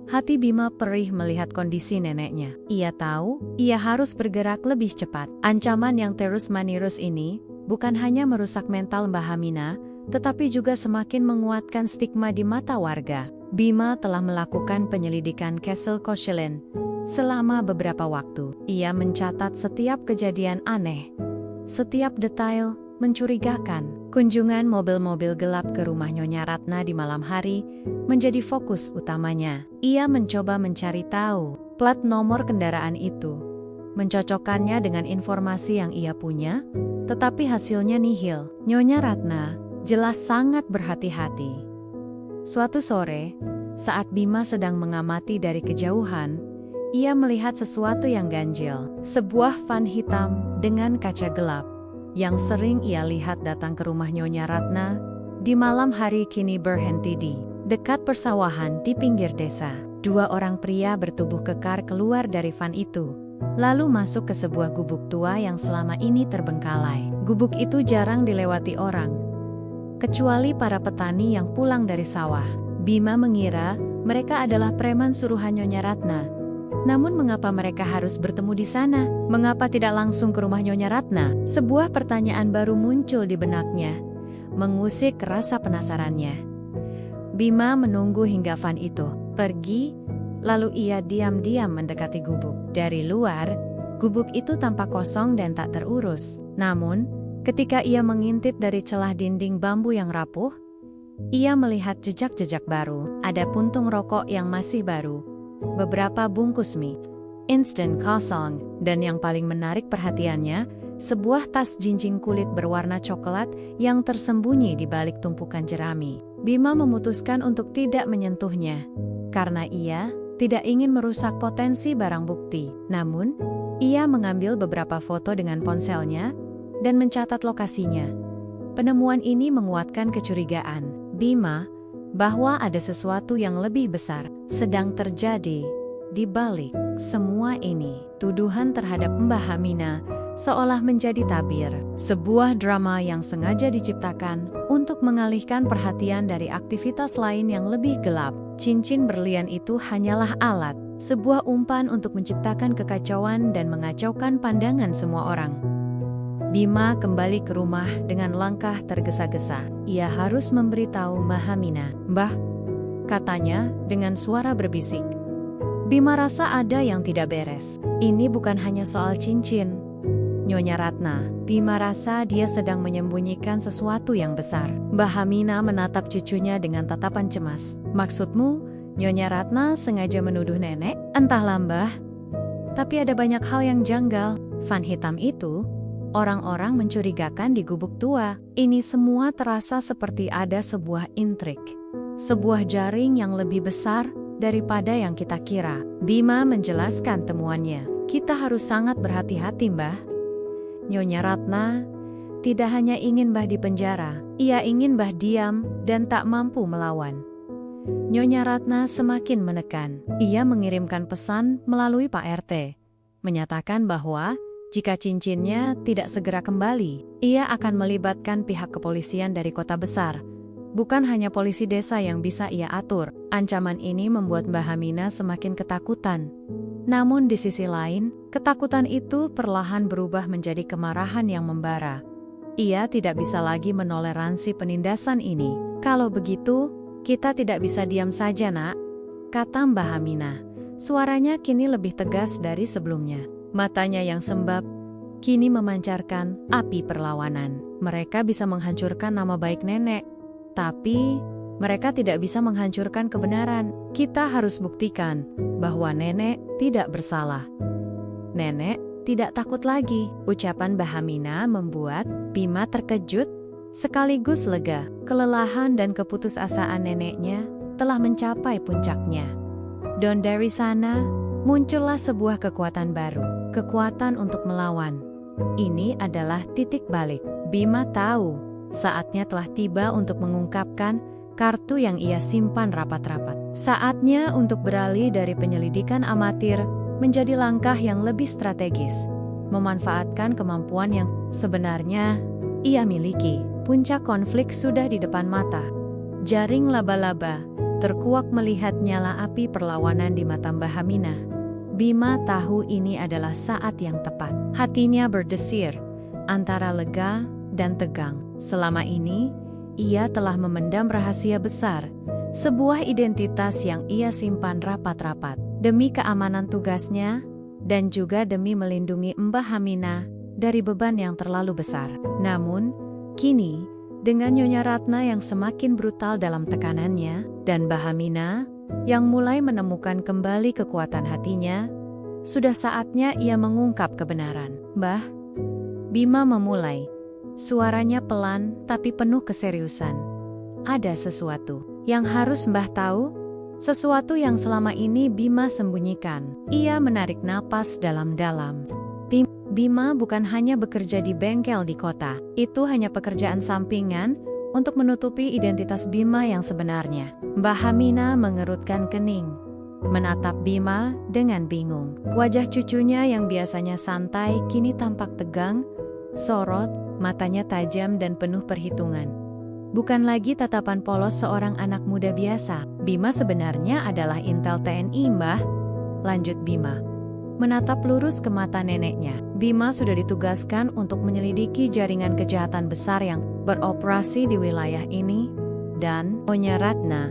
A: Hati Bima perih melihat kondisi neneknya. Ia tahu, ia harus bergerak lebih cepat. Ancaman yang terus-menerus ini bukan hanya merusak mental Mbah Hamina, tetapi juga semakin menguatkan stigma di mata warga. Bima telah melakukan penyelidikan Castle Koshelen selama beberapa waktu. Ia mencatat setiap kejadian aneh, setiap detail mencurigakan. Kunjungan mobil-mobil gelap ke rumah Nyonya Ratna di malam hari menjadi fokus utamanya. Ia mencoba mencari tahu plat nomor kendaraan itu, mencocokkannya dengan informasi yang ia punya, tetapi hasilnya nihil. Nyonya Ratna jelas sangat berhati-hati. Suatu sore, saat Bima sedang mengamati dari kejauhan, ia melihat sesuatu yang ganjil. Sebuah van hitam dengan kaca gelap yang sering ia lihat datang ke rumah Nyonya Ratna di malam hari kini berhenti di dekat persawahan di pinggir desa. 2 orang pria bertubuh kekar keluar dari van itu, lalu masuk ke sebuah gubuk tua yang selama ini terbengkalai. Gubuk itu jarang dilewati orang, kecuali para petani yang pulang dari sawah. Bima mengira mereka adalah preman suruhan Nyonya Ratna. Namun mengapa mereka harus bertemu di sana? Mengapa tidak langsung ke rumah Nyonya Ratna? Sebuah pertanyaan baru muncul di benaknya, mengusik rasa penasarannya. Bima menunggu hingga van itu pergi, lalu ia diam-diam mendekati gubuk. Dari luar, gubuk itu tampak kosong dan tak terurus. Namun, ketika ia mengintip dari celah dinding bambu yang rapuh, ia melihat jejak-jejak baru. Ada puntung rokok yang masih baru, beberapa bungkus mie instan kosong, dan yang paling menarik perhatiannya, sebuah tas jinjing kulit berwarna coklat yang tersembunyi di balik tumpukan jerami. Bima memutuskan untuk tidak menyentuhnya, karena ia tidak ingin merusak potensi barang bukti. Namun, ia mengambil beberapa foto dengan ponselnya dan mencatat lokasinya. Penemuan ini menguatkan kecurigaan Bima bahwa ada sesuatu yang lebih besar sedang terjadi di balik semua ini. Tuduhan terhadap Mbah Hamina seolah menjadi tabir, sebuah drama yang sengaja diciptakan untuk mengalihkan perhatian dari aktivitas lain yang lebih gelap. Cincin berlian itu hanyalah alat, sebuah umpan untuk menciptakan kekacauan dan mengacaukan pandangan semua orang. Bima kembali ke rumah dengan langkah tergesa-gesa. Ia harus memberitahu Mbah Hamina. "Mbah," katanya dengan suara berbisik. "Bima rasa ada yang tidak beres. Ini bukan hanya soal cincin, Nyonya Ratna. Bima rasa dia sedang menyembunyikan sesuatu yang besar." Mbah Hamina menatap cucunya dengan tatapan cemas. "Maksudmu, Nyonya Ratna sengaja menuduh nenek?" "Entahlah, Mbah. Tapi ada banyak hal yang janggal. Van hitam itu, orang-orang mencurigakan di gubuk tua. Ini semua terasa seperti ada sebuah intrik, sebuah jaring yang lebih besar daripada yang kita kira." Bima menjelaskan temuannya. "Kita harus sangat berhati-hati, Mbah. Nyonya Ratna tidak hanya ingin Mbah dipenjara, ia ingin Mbah diam dan tak mampu melawan." Nyonya Ratna semakin menekan. Ia mengirimkan pesan melalui Pak RT, menyatakan bahwa jika cincinnya tidak segera kembali, ia akan melibatkan pihak kepolisian dari kota besar. Bukan hanya polisi desa yang bisa ia atur. Ancaman ini membuat Mbah Hamina semakin ketakutan. Namun di sisi lain, ketakutan itu perlahan berubah menjadi kemarahan yang membara. Ia tidak bisa lagi menoleransi penindasan ini. "Kalau begitu, kita tidak bisa diam saja, Nak," kata Mbah Hamina. Suaranya kini lebih tegas dari sebelumnya. Matanya yang sembab kini memancarkan api perlawanan. "Mereka bisa menghancurkan nama baik nenek, tapi mereka tidak bisa menghancurkan kebenaran. Kita harus buktikan bahwa nenek tidak bersalah. Nenek tidak takut lagi." Ucapan Mbah Hamina membuat Bima terkejut sekaligus lega. Kelelahan dan keputusasaan neneknya telah mencapai puncaknya. Dan dari sana muncullah sebuah kekuatan baru, kekuatan untuk melawan. Ini adalah titik balik. Bima tahu saatnya telah tiba untuk mengungkapkan kartu yang ia simpan rapat-rapat. Saatnya untuk beralih dari penyelidikan amatir menjadi langkah yang lebih strategis, memanfaatkan kemampuan yang sebenarnya ia miliki. Puncak konflik sudah di depan mata. Jaring laba-laba terkuak melihat nyala api perlawanan di mata Mbah Hamina. Bima tahu ini adalah saat yang tepat. Hatinya berdesir antara lega dan tegang. Selama ini, ia telah memendam rahasia besar, sebuah identitas yang ia simpan rapat-rapat, demi keamanan tugasnya, dan juga demi melindungi Mbah Hamina dari beban yang terlalu besar. Namun, kini, dengan Nyonya Ratna yang semakin brutal dalam tekanannya, dan Mbah Hamina yang mulai menemukan kembali kekuatan hatinya, sudah saatnya ia mengungkap kebenaran. "Mbah," Bima memulai. Suaranya pelan tapi penuh keseriusan. "Ada sesuatu yang harus Mbah tahu, sesuatu yang selama ini Bima sembunyikan." Ia menarik napas dalam-dalam. Bima bukan hanya bekerja di bengkel di kota. Itu hanya pekerjaan sampingan untuk menutupi identitas Bima yang sebenarnya. Mbah Hamina mengerutkan kening, menatap Bima dengan bingung. Wajah cucunya yang biasanya santai kini tampak tegang, sorot, matanya tajam dan penuh perhitungan. Bukan lagi tatapan polos seorang anak muda biasa. "Bima sebenarnya adalah intel TNI, Mbah," lanjut Bima, menatap lurus ke mata neneknya. "Bima sudah ditugaskan untuk menyelidiki jaringan kejahatan besar yang beroperasi di wilayah ini, dan Nyonya Ratna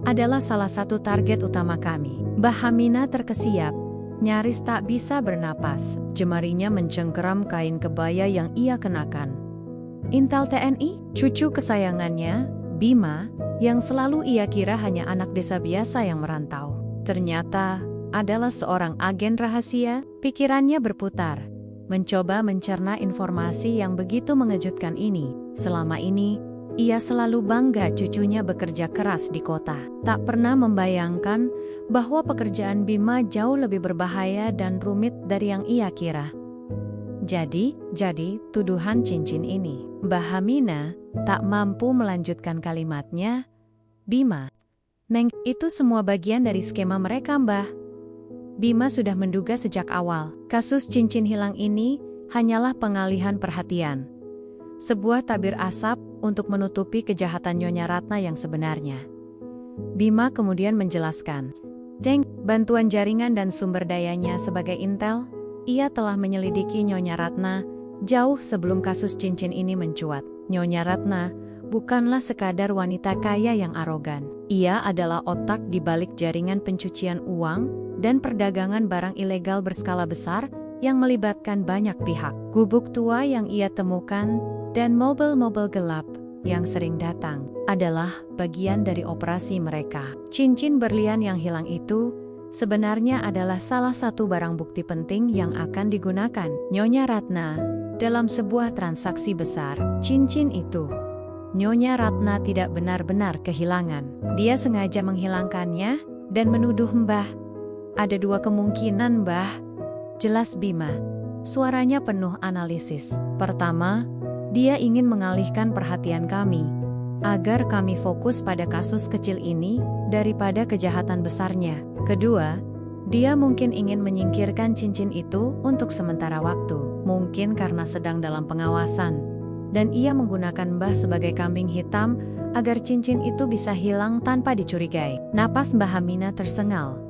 A: adalah salah satu target utama kami." Mbah Hamina terkesiap, nyaris tak bisa bernapas. Jemarinya mencengkeram kain kebaya yang ia kenakan. Intel TNI, cucu kesayangannya, Bima, yang selalu ia kira hanya anak desa biasa yang merantau, ternyata adalah seorang agen rahasia. Pikirannya berputar. mencoba mencerna informasi yang begitu mengejutkan ini. Selama ini, ia selalu bangga cucunya bekerja keras di kota. Tak pernah membayangkan bahwa pekerjaan Bima jauh lebih berbahaya dan rumit dari yang ia kira. Jadi tuduhan cincin ini. Mbah Hamina tak mampu melanjutkan kalimatnya. Bima, itu semua bagian dari skema mereka, Mbah. Bima sudah menduga sejak awal, kasus cincin hilang ini hanyalah pengalihan perhatian. Sebuah tabir asap untuk menutupi kejahatan Nyonya Ratna yang sebenarnya. Bima kemudian menjelaskan, bantuan jaringan dan sumber dayanya sebagai intel, ia telah menyelidiki Nyonya Ratna jauh sebelum kasus cincin ini mencuat. Nyonya Ratna bukanlah sekadar wanita kaya yang arogan. Ia adalah otak di balik jaringan pencucian uang dan perdagangan barang ilegal berskala besar yang melibatkan banyak pihak. Gubuk tua yang ia temukan dan mobil-mobil gelap yang sering datang adalah bagian dari operasi mereka. Cincin berlian yang hilang itu sebenarnya adalah salah satu barang bukti penting yang akan digunakan Nyonya Ratna dalam sebuah transaksi besar. Cincin itu Nyonya Ratna tidak benar-benar kehilangan. Dia sengaja menghilangkannya dan menuduh Mbah. Ada dua kemungkinan, Mbah. Jelas Bima. Suaranya penuh analisis. Pertama, dia ingin mengalihkan perhatian kami, agar kami fokus pada kasus kecil ini daripada kejahatan besarnya. Kedua, dia mungkin ingin menyingkirkan cincin itu untuk sementara waktu. Mungkin karena sedang dalam pengawasan. Dan ia menggunakan Mbah sebagai kambing hitam agar cincin itu bisa hilang tanpa dicurigai. Napas Mbah Hamina tersengal.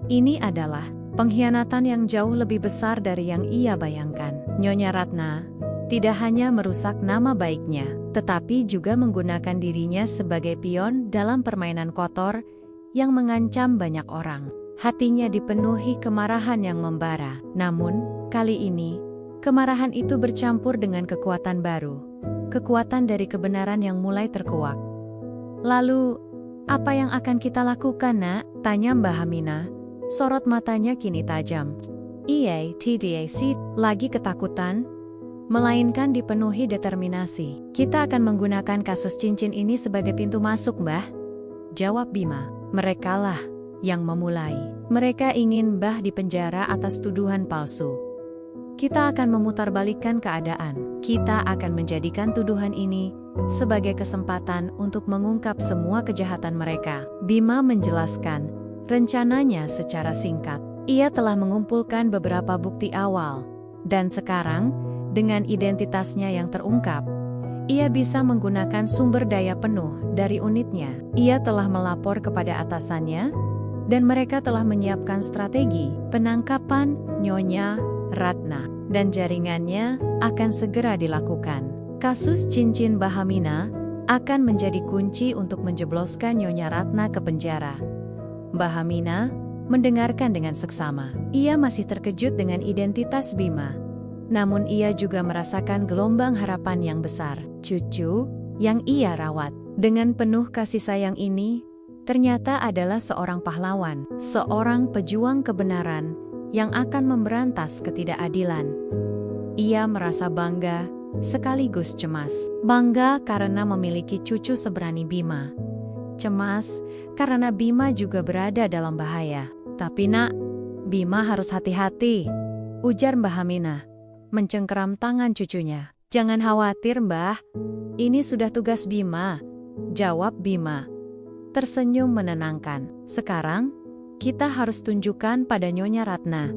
A: Ini adalah pengkhianatan yang jauh lebih besar dari yang ia bayangkan. Nyonya Ratna tidak hanya merusak nama baiknya, tetapi juga menggunakan dirinya sebagai pion dalam permainan kotor yang mengancam banyak orang. Hatinya dipenuhi kemarahan yang membara. Namun, kali ini, kemarahan itu bercampur dengan kekuatan baru. Kekuatan dari kebenaran yang mulai terkuak. Lalu, apa yang akan kita lakukan, Nak? Tanya Mbah Hamina. Sorot matanya kini tajam. TDAC, lagi ketakutan, melainkan dipenuhi determinasi. Kita akan menggunakan kasus cincin ini sebagai pintu masuk, Mbah. Jawab Bima. Merekalah yang memulai. Mereka ingin Mbah dipenjara atas tuduhan palsu. Kita akan memutarbalikkan keadaan. Kita akan menjadikan tuduhan ini sebagai kesempatan untuk mengungkap semua kejahatan mereka. Bima menjelaskan rencananya secara singkat. Ia telah mengumpulkan beberapa bukti awal. Dan sekarang, dengan identitasnya yang terungkap, ia bisa menggunakan sumber daya penuh dari unitnya. Ia telah melapor kepada atasannya, dan mereka telah menyiapkan strategi penangkapan Nyonya Ratna, dan jaringannya akan segera dilakukan. Kasus cincin Mbah Hamina akan menjadi kunci untuk menjebloskan Nyonya Ratna ke penjara. Mbah Hamina mendengarkan dengan seksama. Ia masih terkejut dengan identitas Bima. Namun ia juga merasakan gelombang harapan yang besar. Cucu yang ia rawat dengan penuh kasih sayang ini ternyata adalah seorang pahlawan, seorang pejuang kebenaran yang akan memberantas ketidakadilan. Ia merasa bangga, sekaligus cemas. Bangga karena memiliki cucu seberani Bima. Cemas karena Bima juga berada dalam bahaya. Tapi Nak, Bima harus hati-hati, ujar Mbah Hamina, mencengkeram tangan cucunya. Jangan khawatir, Mbah. Ini sudah tugas Bima, jawab Bima, tersenyum menenangkan. Sekarang, kita harus tunjukkan pada Nyonya Ratna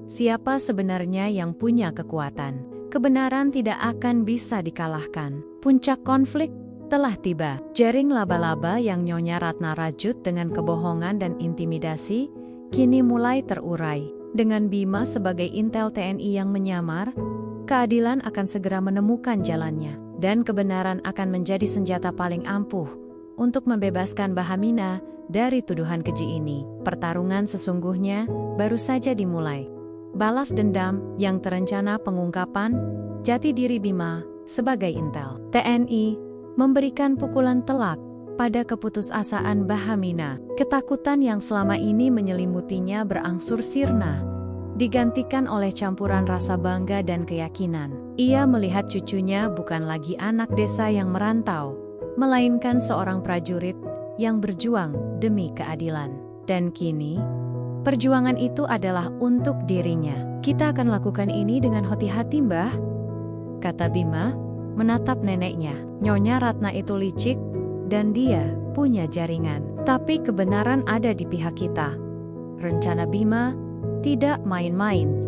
A: siapa sebenarnya yang punya kekuatan. Kebenaran tidak akan bisa dikalahkan. Puncak konflik telah tiba. Jaring laba-laba yang Nyonya Ratna rajut dengan kebohongan dan intimidasi kini mulai terurai. Dengan Bima sebagai intel TNI yang menyamar, keadilan akan segera menemukan jalannya, dan kebenaran akan menjadi senjata paling ampuh untuk membebaskan Mbah Hamina dari tuduhan keji ini. Pertarungan sesungguhnya baru saja dimulai. Balas dendam yang terencana, pengungkapan jati diri Bima sebagai intel TNI memberikan pukulan telak pada keputusasaan Mbah Hamina. Ketakutan yang selama ini menyelimutinya berangsur sirna, digantikan oleh campuran rasa bangga dan keyakinan. Ia melihat cucunya bukan lagi anak desa yang merantau, melainkan seorang prajurit yang berjuang demi keadilan. Dan kini, perjuangan itu adalah untuk dirinya. Kita akan lakukan ini dengan hati-hati, Mbah, kata Bima, menatap neneknya. Nyonya Ratna itu licik, dan dia punya jaringan. Tapi kebenaran ada di pihak kita. Rencana Bima tidak main-main.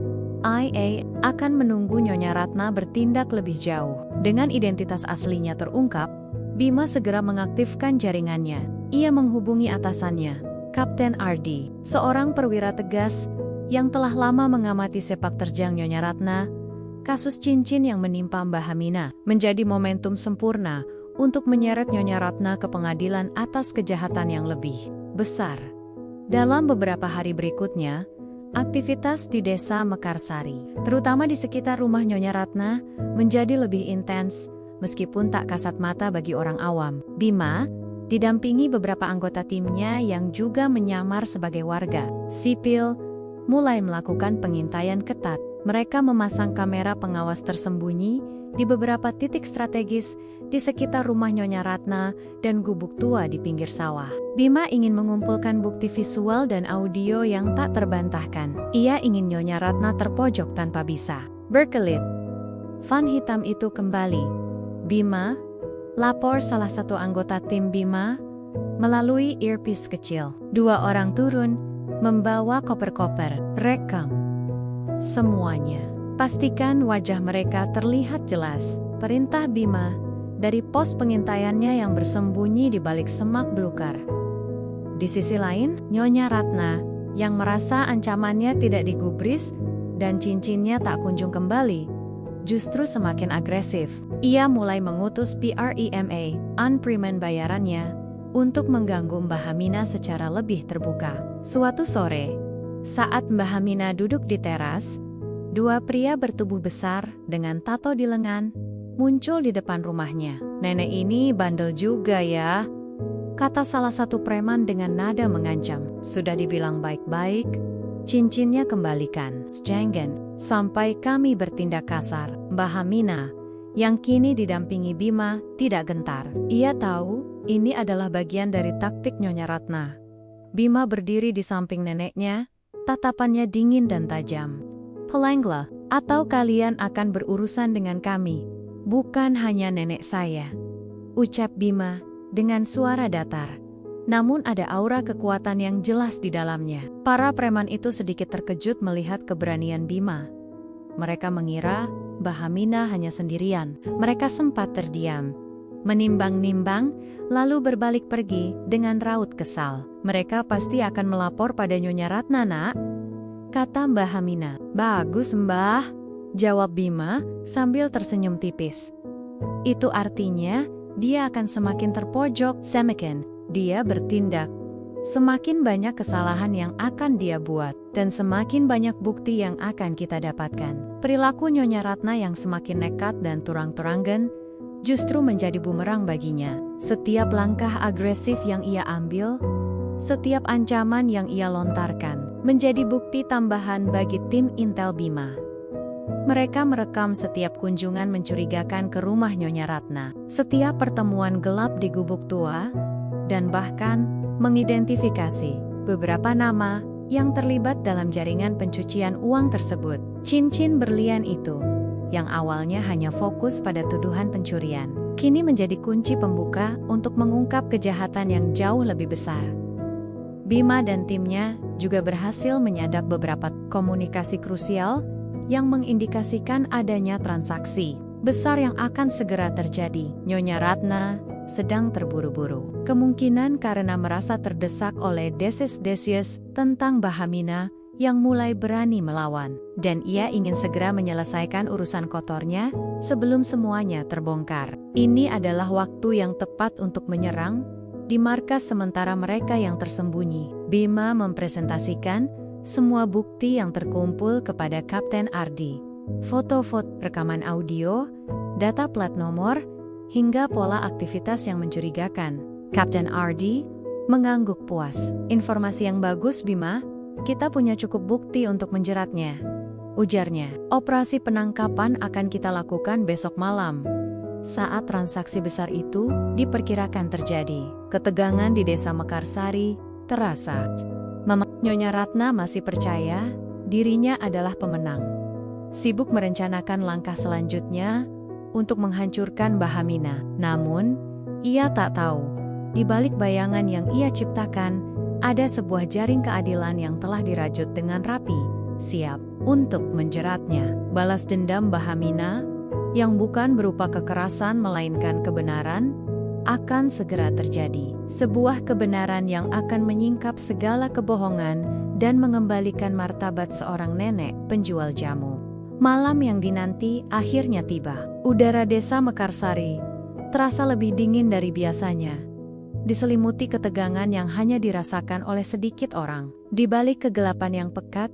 A: IA akan menunggu Nyonya Ratna bertindak lebih jauh. Dengan identitas aslinya terungkap, Bima segera mengaktifkan jaringannya. Ia menghubungi atasannya, Kapten Ardi, seorang perwira tegas yang telah lama mengamati sepak terjang Nyonya Ratna. Kasus cincin yang menimpa Mbah Hamina menjadi momentum sempurna untuk menyeret Nyonya Ratna ke pengadilan atas kejahatan yang lebih besar. Dalam beberapa hari berikutnya, aktivitas di desa Mekarsari, terutama di sekitar rumah Nyonya Ratna, menjadi lebih intens, meskipun tak kasat mata bagi orang awam. Bima didampingi beberapa anggota timnya yang juga menyamar sebagai warga sipil, mulai melakukan pengintaian ketat. Mereka memasang kamera pengawas tersembunyi di beberapa titik strategis di sekitar rumah Nyonya Ratna dan gubuk tua di pinggir sawah. Bima ingin mengumpulkan bukti visual dan audio yang tak terbantahkan. Ia ingin Nyonya Ratna terpojok tanpa bisa berkelit. Van hitam itu kembali. Bima, lapor salah satu anggota tim Bima melalui earpiece kecil. 2 orang turun, membawa koper-koper. Rekam semuanya. Pastikan wajah mereka terlihat jelas. Perintah Bima dari pos pengintaiannya yang bersembunyi di balik semak belukar. Di sisi lain, Nyonya Ratna yang merasa ancamannya tidak digubris dan cincinnya tak kunjung kembali, justru semakin agresif. Ia mulai mengutus PREMA, unpayment bayarannya, untuk mengganggu Mbah Hamina secara lebih terbuka. Suatu sore, saat Mbah Hamina duduk di teras, 2 pria bertubuh besar dengan tato di lengan muncul di depan rumahnya. "Nenek ini bandel juga ya," kata salah satu preman dengan nada mengancam. "Sudah dibilang baik-baik, cincinnya kembalikan. Sejenggen, sampai kami bertindak kasar." Mbah Hamina, yang kini didampingi Bima, tidak gentar. Ia tahu ini adalah bagian dari taktik Nyonya Ratna. Bima berdiri di samping neneknya, tatapannya dingin dan tajam. "Pelanglah, atau kalian akan berurusan dengan kami, bukan hanya nenek saya," ucap Bima dengan suara datar. Namun ada aura kekuatan yang jelas di dalamnya. Para preman itu sedikit terkejut melihat keberanian Bima. Mereka mengira Mbah Hamina hanya sendirian. Mereka sempat terdiam, menimbang-nimbang, lalu berbalik pergi dengan raut kesal. "Mereka pasti akan melapor pada Nyonya Ratna, Nak," kata Mbah Hamina. "Bagus, Mbah," jawab Bima sambil tersenyum tipis. "Itu artinya dia akan semakin terpojok. Semakin dia bertindak, semakin banyak kesalahan yang akan dia buat, dan semakin banyak bukti yang akan kita dapatkan." Perilaku Nyonya Ratna yang semakin nekat dan turang-turangan justru menjadi bumerang baginya. Setiap langkah agresif yang ia ambil, setiap ancaman yang ia lontarkan, menjadi bukti tambahan bagi tim Intel Bima. Mereka merekam setiap kunjungan mencurigakan ke rumah Nyonya Ratna, setiap pertemuan gelap di gubuk tua, dan bahkan mengidentifikasi beberapa nama yang terlibat dalam jaringan pencucian uang tersebut. Cincin berlian itu, yang awalnya hanya fokus pada tuduhan pencurian, kini menjadi kunci pembuka untuk mengungkap kejahatan yang jauh lebih besar. Bima dan timnya juga berhasil menyadap beberapa komunikasi krusial yang mengindikasikan adanya transaksi besar yang akan segera terjadi. Nyonya Ratna sedang terburu-buru. Kemungkinan karena merasa terdesak oleh desis-desis tentang Mbah Hamina yang mulai berani melawan. Dan ia ingin segera menyelesaikan urusan kotornya sebelum semuanya terbongkar. Ini adalah waktu yang tepat untuk menyerang di markas sementara mereka yang tersembunyi. Bima mempresentasikan semua bukti yang terkumpul kepada Kapten Ardi. Foto-foto, rekaman audio, data plat nomor, hingga pola aktivitas yang mencurigakan. Kapten Ardi mengangguk puas. "Informasi yang bagus, Bima," kita punya cukup bukti untuk menjeratnya, ujarnya. Operasi penangkapan akan kita lakukan besok malam. Saat transaksi besar itu diperkirakan terjadi, ketegangan di desa Mekarsari terasa. Nyonya Ratna masih percaya dirinya adalah pemenang. Sibuk merencanakan langkah selanjutnya untuk menghancurkan Bahamina. Namun, ia tak tahu, di balik bayangan yang ia ciptakan, ada sebuah jaring keadilan yang telah dirajut dengan rapi, siap untuk menjeratnya. Balas dendam Bahamina, yang bukan berupa kekerasan melainkan kebenaran, akan segera terjadi. Sebuah kebenaran yang akan menyingkap segala kebohongan dan mengembalikan martabat seorang nenek penjual jamu. Malam yang dinanti akhirnya tiba. Udara desa Mekarsari terasa lebih dingin dari biasanya, diselimuti ketegangan yang hanya dirasakan oleh sedikit orang. Di balik kegelapan yang pekat,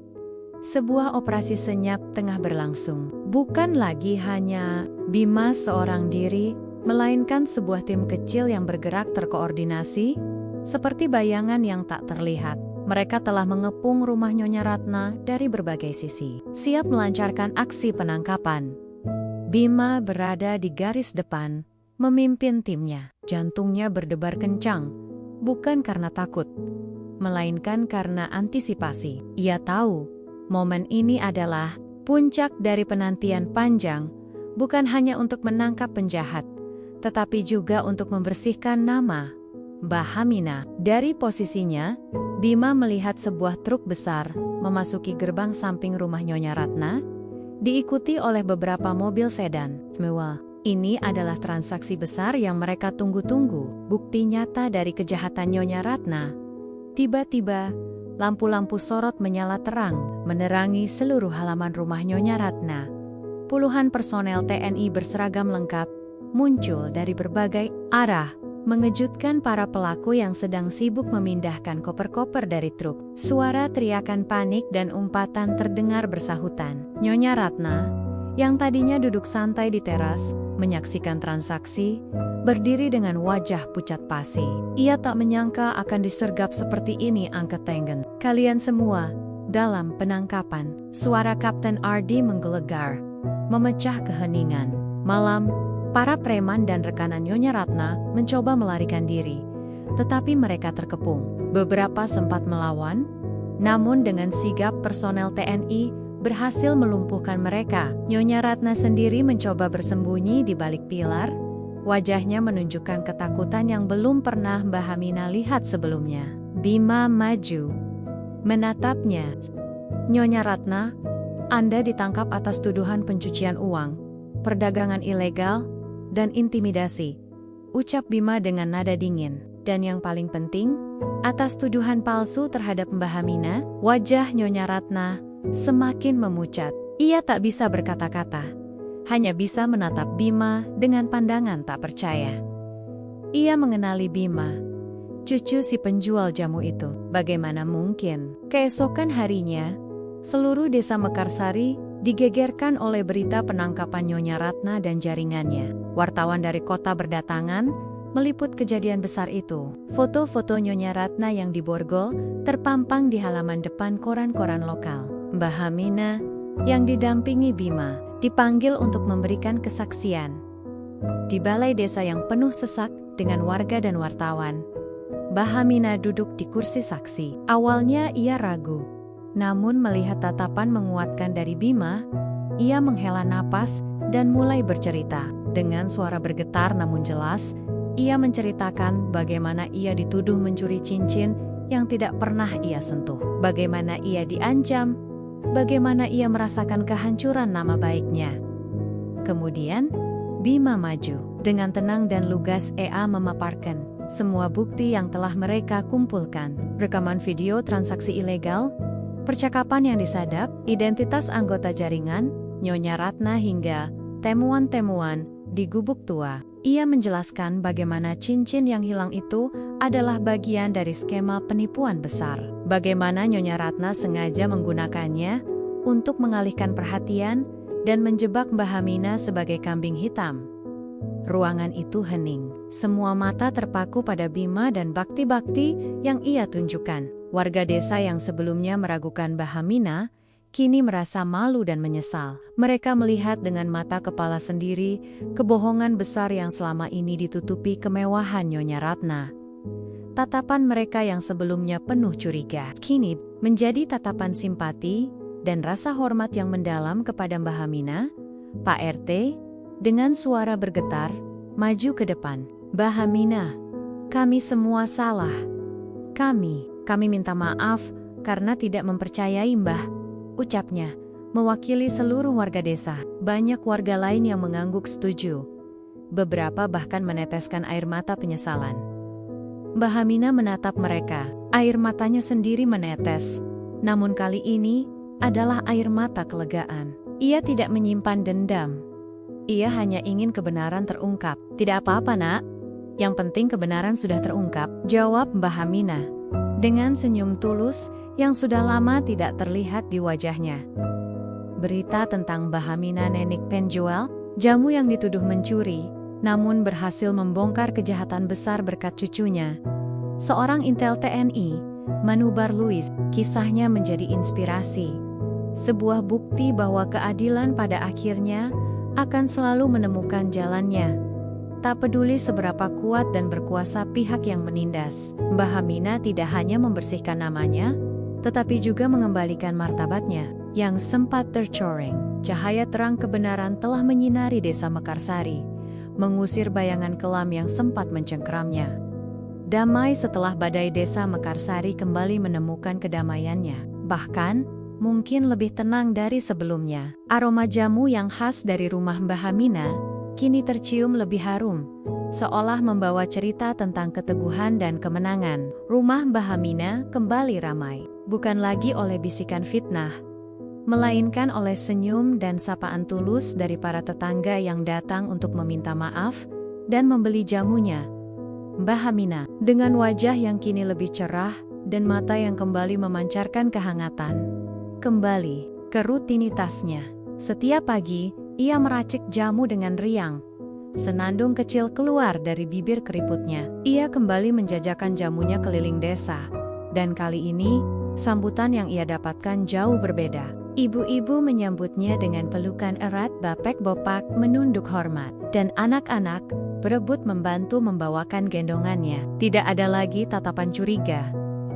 A: sebuah operasi senyap tengah berlangsung. Bukan lagi hanya Bima seorang diri, melainkan sebuah tim kecil yang bergerak terkoordinasi, seperti bayangan yang tak terlihat. Mereka telah mengepung rumah Nyonya Ratna dari berbagai sisi, siap melancarkan aksi penangkapan. Bima berada di garis depan, memimpin timnya. Jantungnya berdebar kencang, bukan karena takut, melainkan karena antisipasi. Ia tahu, momen ini adalah puncak dari penantian panjang, bukan hanya untuk menangkap penjahat, tetapi juga untuk membersihkan nama Bahamina. Dari posisinya, Bima melihat sebuah truk besar memasuki gerbang samping rumah Nyonya Ratna, diikuti oleh beberapa mobil sedan mewah. Ini adalah transaksi besar yang mereka tunggu-tunggu, bukti nyata dari kejahatan Nyonya Ratna. Tiba-tiba, lampu-lampu sorot menyala terang, menerangi seluruh halaman rumah Nyonya Ratna. Puluhan personel TNI berseragam lengkap muncul dari berbagai arah, mengejutkan para pelaku yang sedang sibuk memindahkan koper-koper dari truk. Suara teriakan panik dan umpatan terdengar bersahutan. Nyonya Ratna, yang tadinya duduk santai di teras, menyaksikan transaksi, berdiri dengan wajah pucat pasi. Ia tak menyangka akan disergap seperti ini Angket Tengen. Kalian semua, dalam penangkapan. Suara Kapten Ardi menggelegar, memecah keheningan. Malam, para preman dan rekanan Nyonya Ratna mencoba melarikan diri, tetapi mereka terkepung. Beberapa sempat melawan, namun dengan sigap personel TNI berhasil melumpuhkan mereka. Nyonya Ratna sendiri mencoba bersembunyi di balik pilar, wajahnya menunjukkan ketakutan yang belum pernah Bahamina lihat sebelumnya. Bima maju, menatapnya. Nyonya Ratna, Anda ditangkap atas tuduhan pencucian uang, perdagangan ilegal, dan intimidasi, ucap Bima dengan nada dingin. Dan yang paling penting, atas tuduhan palsu terhadap Bahamina. Wajah Nyonya Ratna semakin memucat. Ia tak bisa berkata-kata, hanya bisa menatap Bima dengan pandangan tak percaya. Ia mengenali Bima, cucu si penjual jamu itu. Bagaimana mungkin? Keesokan harinya, seluruh desa Mekarsari digegerkan oleh berita penangkapan Nyonya Ratna dan jaringannya. Wartawan dari kota berdatangan, meliput kejadian besar itu. Foto-foto Nyonya Ratna yang diborgol terpampang di halaman depan koran-koran lokal. Bahamina, yang didampingi Bima, dipanggil untuk memberikan kesaksian. Di balai desa yang penuh sesak dengan warga dan wartawan, Bahamina duduk di kursi saksi. Awalnya ia ragu, namun melihat tatapan menguatkan dari Bima, ia menghela napas dan mulai bercerita. Dengan suara bergetar namun jelas, ia menceritakan bagaimana ia dituduh mencuri cincin yang tidak pernah ia sentuh. Bagaimana ia diancam, bagaimana ia merasakan kehancuran nama baiknya. Kemudian, Bima maju. Dengan tenang dan lugas ia memaparkan semua bukti yang telah mereka kumpulkan. Rekaman video transaksi ilegal, percakapan yang disadap, identitas anggota jaringan, Nyonya Ratna hingga temuan-temuan di gubuk tua. Ia menjelaskan bagaimana cincin yang hilang itu adalah bagian dari skema penipuan besar. Bagaimana Nyonya Ratna sengaja menggunakannya untuk mengalihkan perhatian dan menjebak Bahamina sebagai kambing hitam. Ruangan itu hening. Semua mata terpaku pada Bima dan bakti-bakti yang ia tunjukkan. Warga desa yang sebelumnya meragukan Bahamina, kini merasa malu dan menyesal. Mereka melihat dengan mata kepala sendiri kebohongan besar yang selama ini ditutupi kemewahan Nyonya Ratna. Tatapan mereka yang sebelumnya penuh curiga, kini menjadi tatapan simpati dan rasa hormat yang mendalam kepada Bahamina. Pak RT, dengan suara bergetar, maju ke depan. Bahamina, kami semua salah. Kami minta maaf karena tidak mempercayai Mbah, ucapnya, mewakili seluruh warga desa. Banyak warga lain yang mengangguk setuju. Beberapa bahkan meneteskan air mata penyesalan. Bahamina menatap mereka, air matanya sendiri menetes. Namun kali ini adalah air mata kelegaan. Ia tidak menyimpan dendam. Ia hanya ingin kebenaran terungkap. Tidak apa-apa, Nak. Yang penting kebenaran sudah terungkap, jawab Bahamina dengan senyum tulus yang sudah lama tidak terlihat di wajahnya. Berita tentang Bahamina nenek penjual jamu yang dituduh mencuri, namun berhasil membongkar kejahatan besar berkat cucunya, seorang intel TNI, Manubar Luis. Kisahnya menjadi inspirasi, sebuah bukti bahwa keadilan pada akhirnya akan selalu menemukan jalannya. Tak peduli seberapa kuat dan berkuasa pihak yang menindas, Bahamina tidak hanya membersihkan namanya, tetapi juga mengembalikan martabatnya yang sempat tercoreng. Cahaya terang kebenaran telah menyinari desa Mekarsari, mengusir bayangan kelam yang sempat mencengkeramnya. Damai setelah badai desa Mekarsari kembali menemukan kedamaiannya, bahkan mungkin lebih tenang dari sebelumnya. Aroma jamu yang khas dari rumah Bahamina kini tercium lebih harum, seolah membawa cerita tentang keteguhan dan kemenangan. Rumah Bahamina kembali ramai, bukan lagi oleh bisikan fitnah, melainkan oleh senyum dan sapaan tulus dari para tetangga yang datang untuk meminta maaf dan membeli jamunya. Bahamina, dengan wajah yang kini lebih cerah dan mata yang kembali memancarkan kehangatan, kembali ke rutinitasnya. Setiap pagi, ia meracik jamu dengan riang. Senandung kecil keluar dari bibir keriputnya. Ia kembali menjajakan jamunya keliling desa. Dan kali ini, sambutan yang ia dapatkan jauh berbeda. Ibu-ibu menyambutnya dengan pelukan erat, bapek-bopak menunduk hormat. Dan anak-anak berebut membantu membawakan gendongannya. Tidak ada lagi tatapan curiga,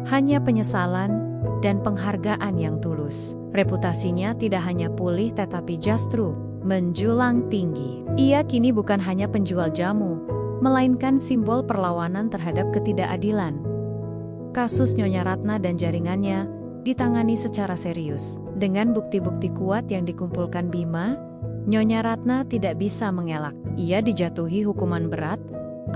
A: hanya penyesalan dan penghargaan yang tulus. Reputasinya tidak hanya pulih tetapi justru menjulang tinggi. Ia kini bukan hanya penjual jamu, melainkan simbol perlawanan terhadap ketidakadilan. Kasus Nyonya Ratna dan jaringannya ditangani secara serius. Dengan bukti-bukti kuat yang dikumpulkan Bima, Nyonya Ratna tidak bisa mengelak. Ia dijatuhi hukuman berat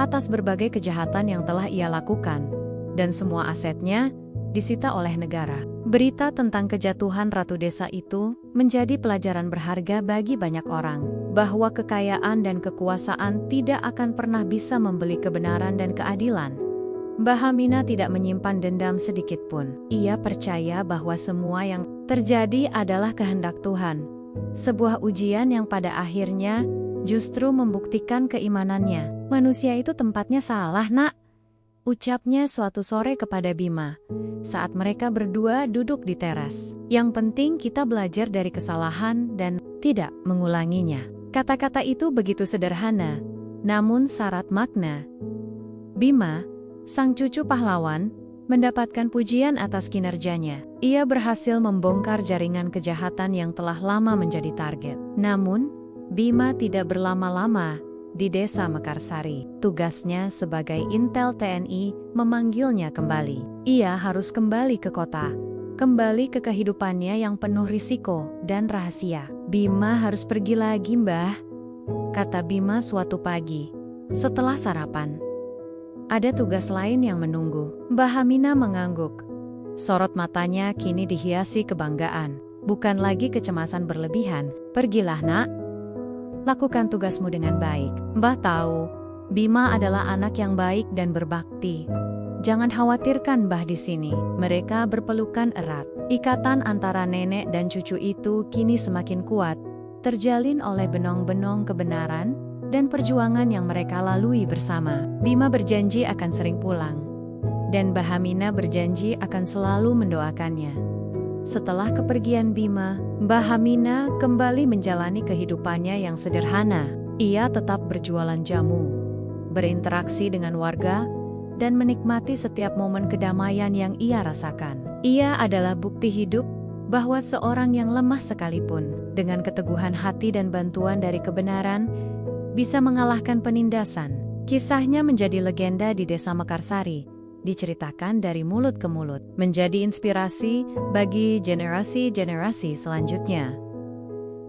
A: atas berbagai kejahatan yang telah ia lakukan, dan semua asetnya disita oleh negara. Berita tentang kejatuhan Ratu Desa itu menjadi pelajaran berharga bagi banyak orang, bahwa kekayaan dan kekuasaan tidak akan pernah bisa membeli kebenaran dan keadilan. Bahamina tidak menyimpan dendam sedikit pun. Ia percaya bahwa semua yang terjadi adalah kehendak Tuhan, sebuah ujian yang pada akhirnya justru membuktikan keimanannya. Manusia itu tempatnya salah, Nak, ucapnya suatu sore kepada Bima, saat mereka berdua duduk di teras. Yang penting kita belajar dari kesalahan dan tidak mengulanginya. Kata-kata itu begitu sederhana, namun syarat makna. Bima, sang cucu pahlawan, mendapatkan pujian atas kinerjanya. Ia berhasil membongkar jaringan kejahatan yang telah lama menjadi target. Namun, Bima tidak berlama-lama di desa Mekarsari. Tugasnya sebagai intel TNI memanggilnya kembali. Ia harus kembali ke kota, kembali ke kehidupannya yang penuh risiko dan rahasia. Bima harus pergi lagi, Mbah, kata Bima suatu pagi setelah sarapan. Ada tugas lain yang menunggu. Bahamina mengangguk. Sorot matanya kini dihiasi kebanggaan, bukan lagi kecemasan berlebihan. Pergilah, Nak. Lakukan tugasmu dengan baik. Mbah tahu, Bima adalah anak yang baik dan berbakti. Jangan khawatirkan Mbah di sini. Mereka berpelukan erat. Ikatan antara nenek dan cucu itu kini semakin kuat, terjalin oleh benong-benong kebenaran dan perjuangan yang mereka lalui bersama. Bima berjanji akan sering pulang dan Bahamina berjanji akan selalu mendoakannya. Setelah kepergian Bima, Bahamina kembali menjalani kehidupannya yang sederhana. Ia tetap berjualan jamu, berinteraksi dengan warga, dan menikmati setiap momen kedamaian yang ia rasakan. Ia adalah bukti hidup bahwa seorang yang lemah sekalipun, dengan keteguhan hati dan bantuan dari kebenaran, bisa mengalahkan penindasan. Kisahnya menjadi legenda di Desa Mekarsari, diceritakan dari mulut ke mulut, menjadi inspirasi bagi generasi-generasi selanjutnya.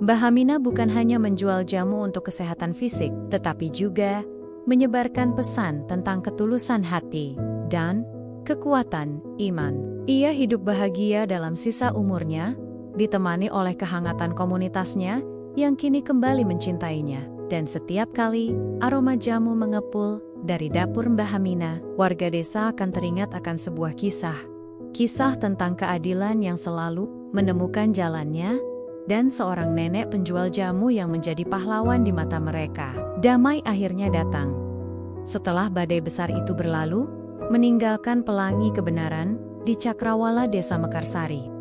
A: Bahamina bukan hanya menjual jamu untuk kesehatan fisik, tetapi juga menyebarkan pesan tentang ketulusan hati dan kekuatan iman. Ia hidup bahagia dalam sisa umurnya, ditemani oleh kehangatan komunitasnya yang kini kembali mencintainya. Dan setiap kali aroma jamu mengepul dari dapur Mbah Hamina, warga desa akan teringat akan sebuah kisah. Kisah tentang keadilan yang selalu menemukan jalannya, dan seorang nenek penjual jamu yang menjadi pahlawan di mata mereka. Damai akhirnya datang. Setelah badai besar itu berlalu, meninggalkan pelangi kebenaran di Cakrawala Desa Mekarsari.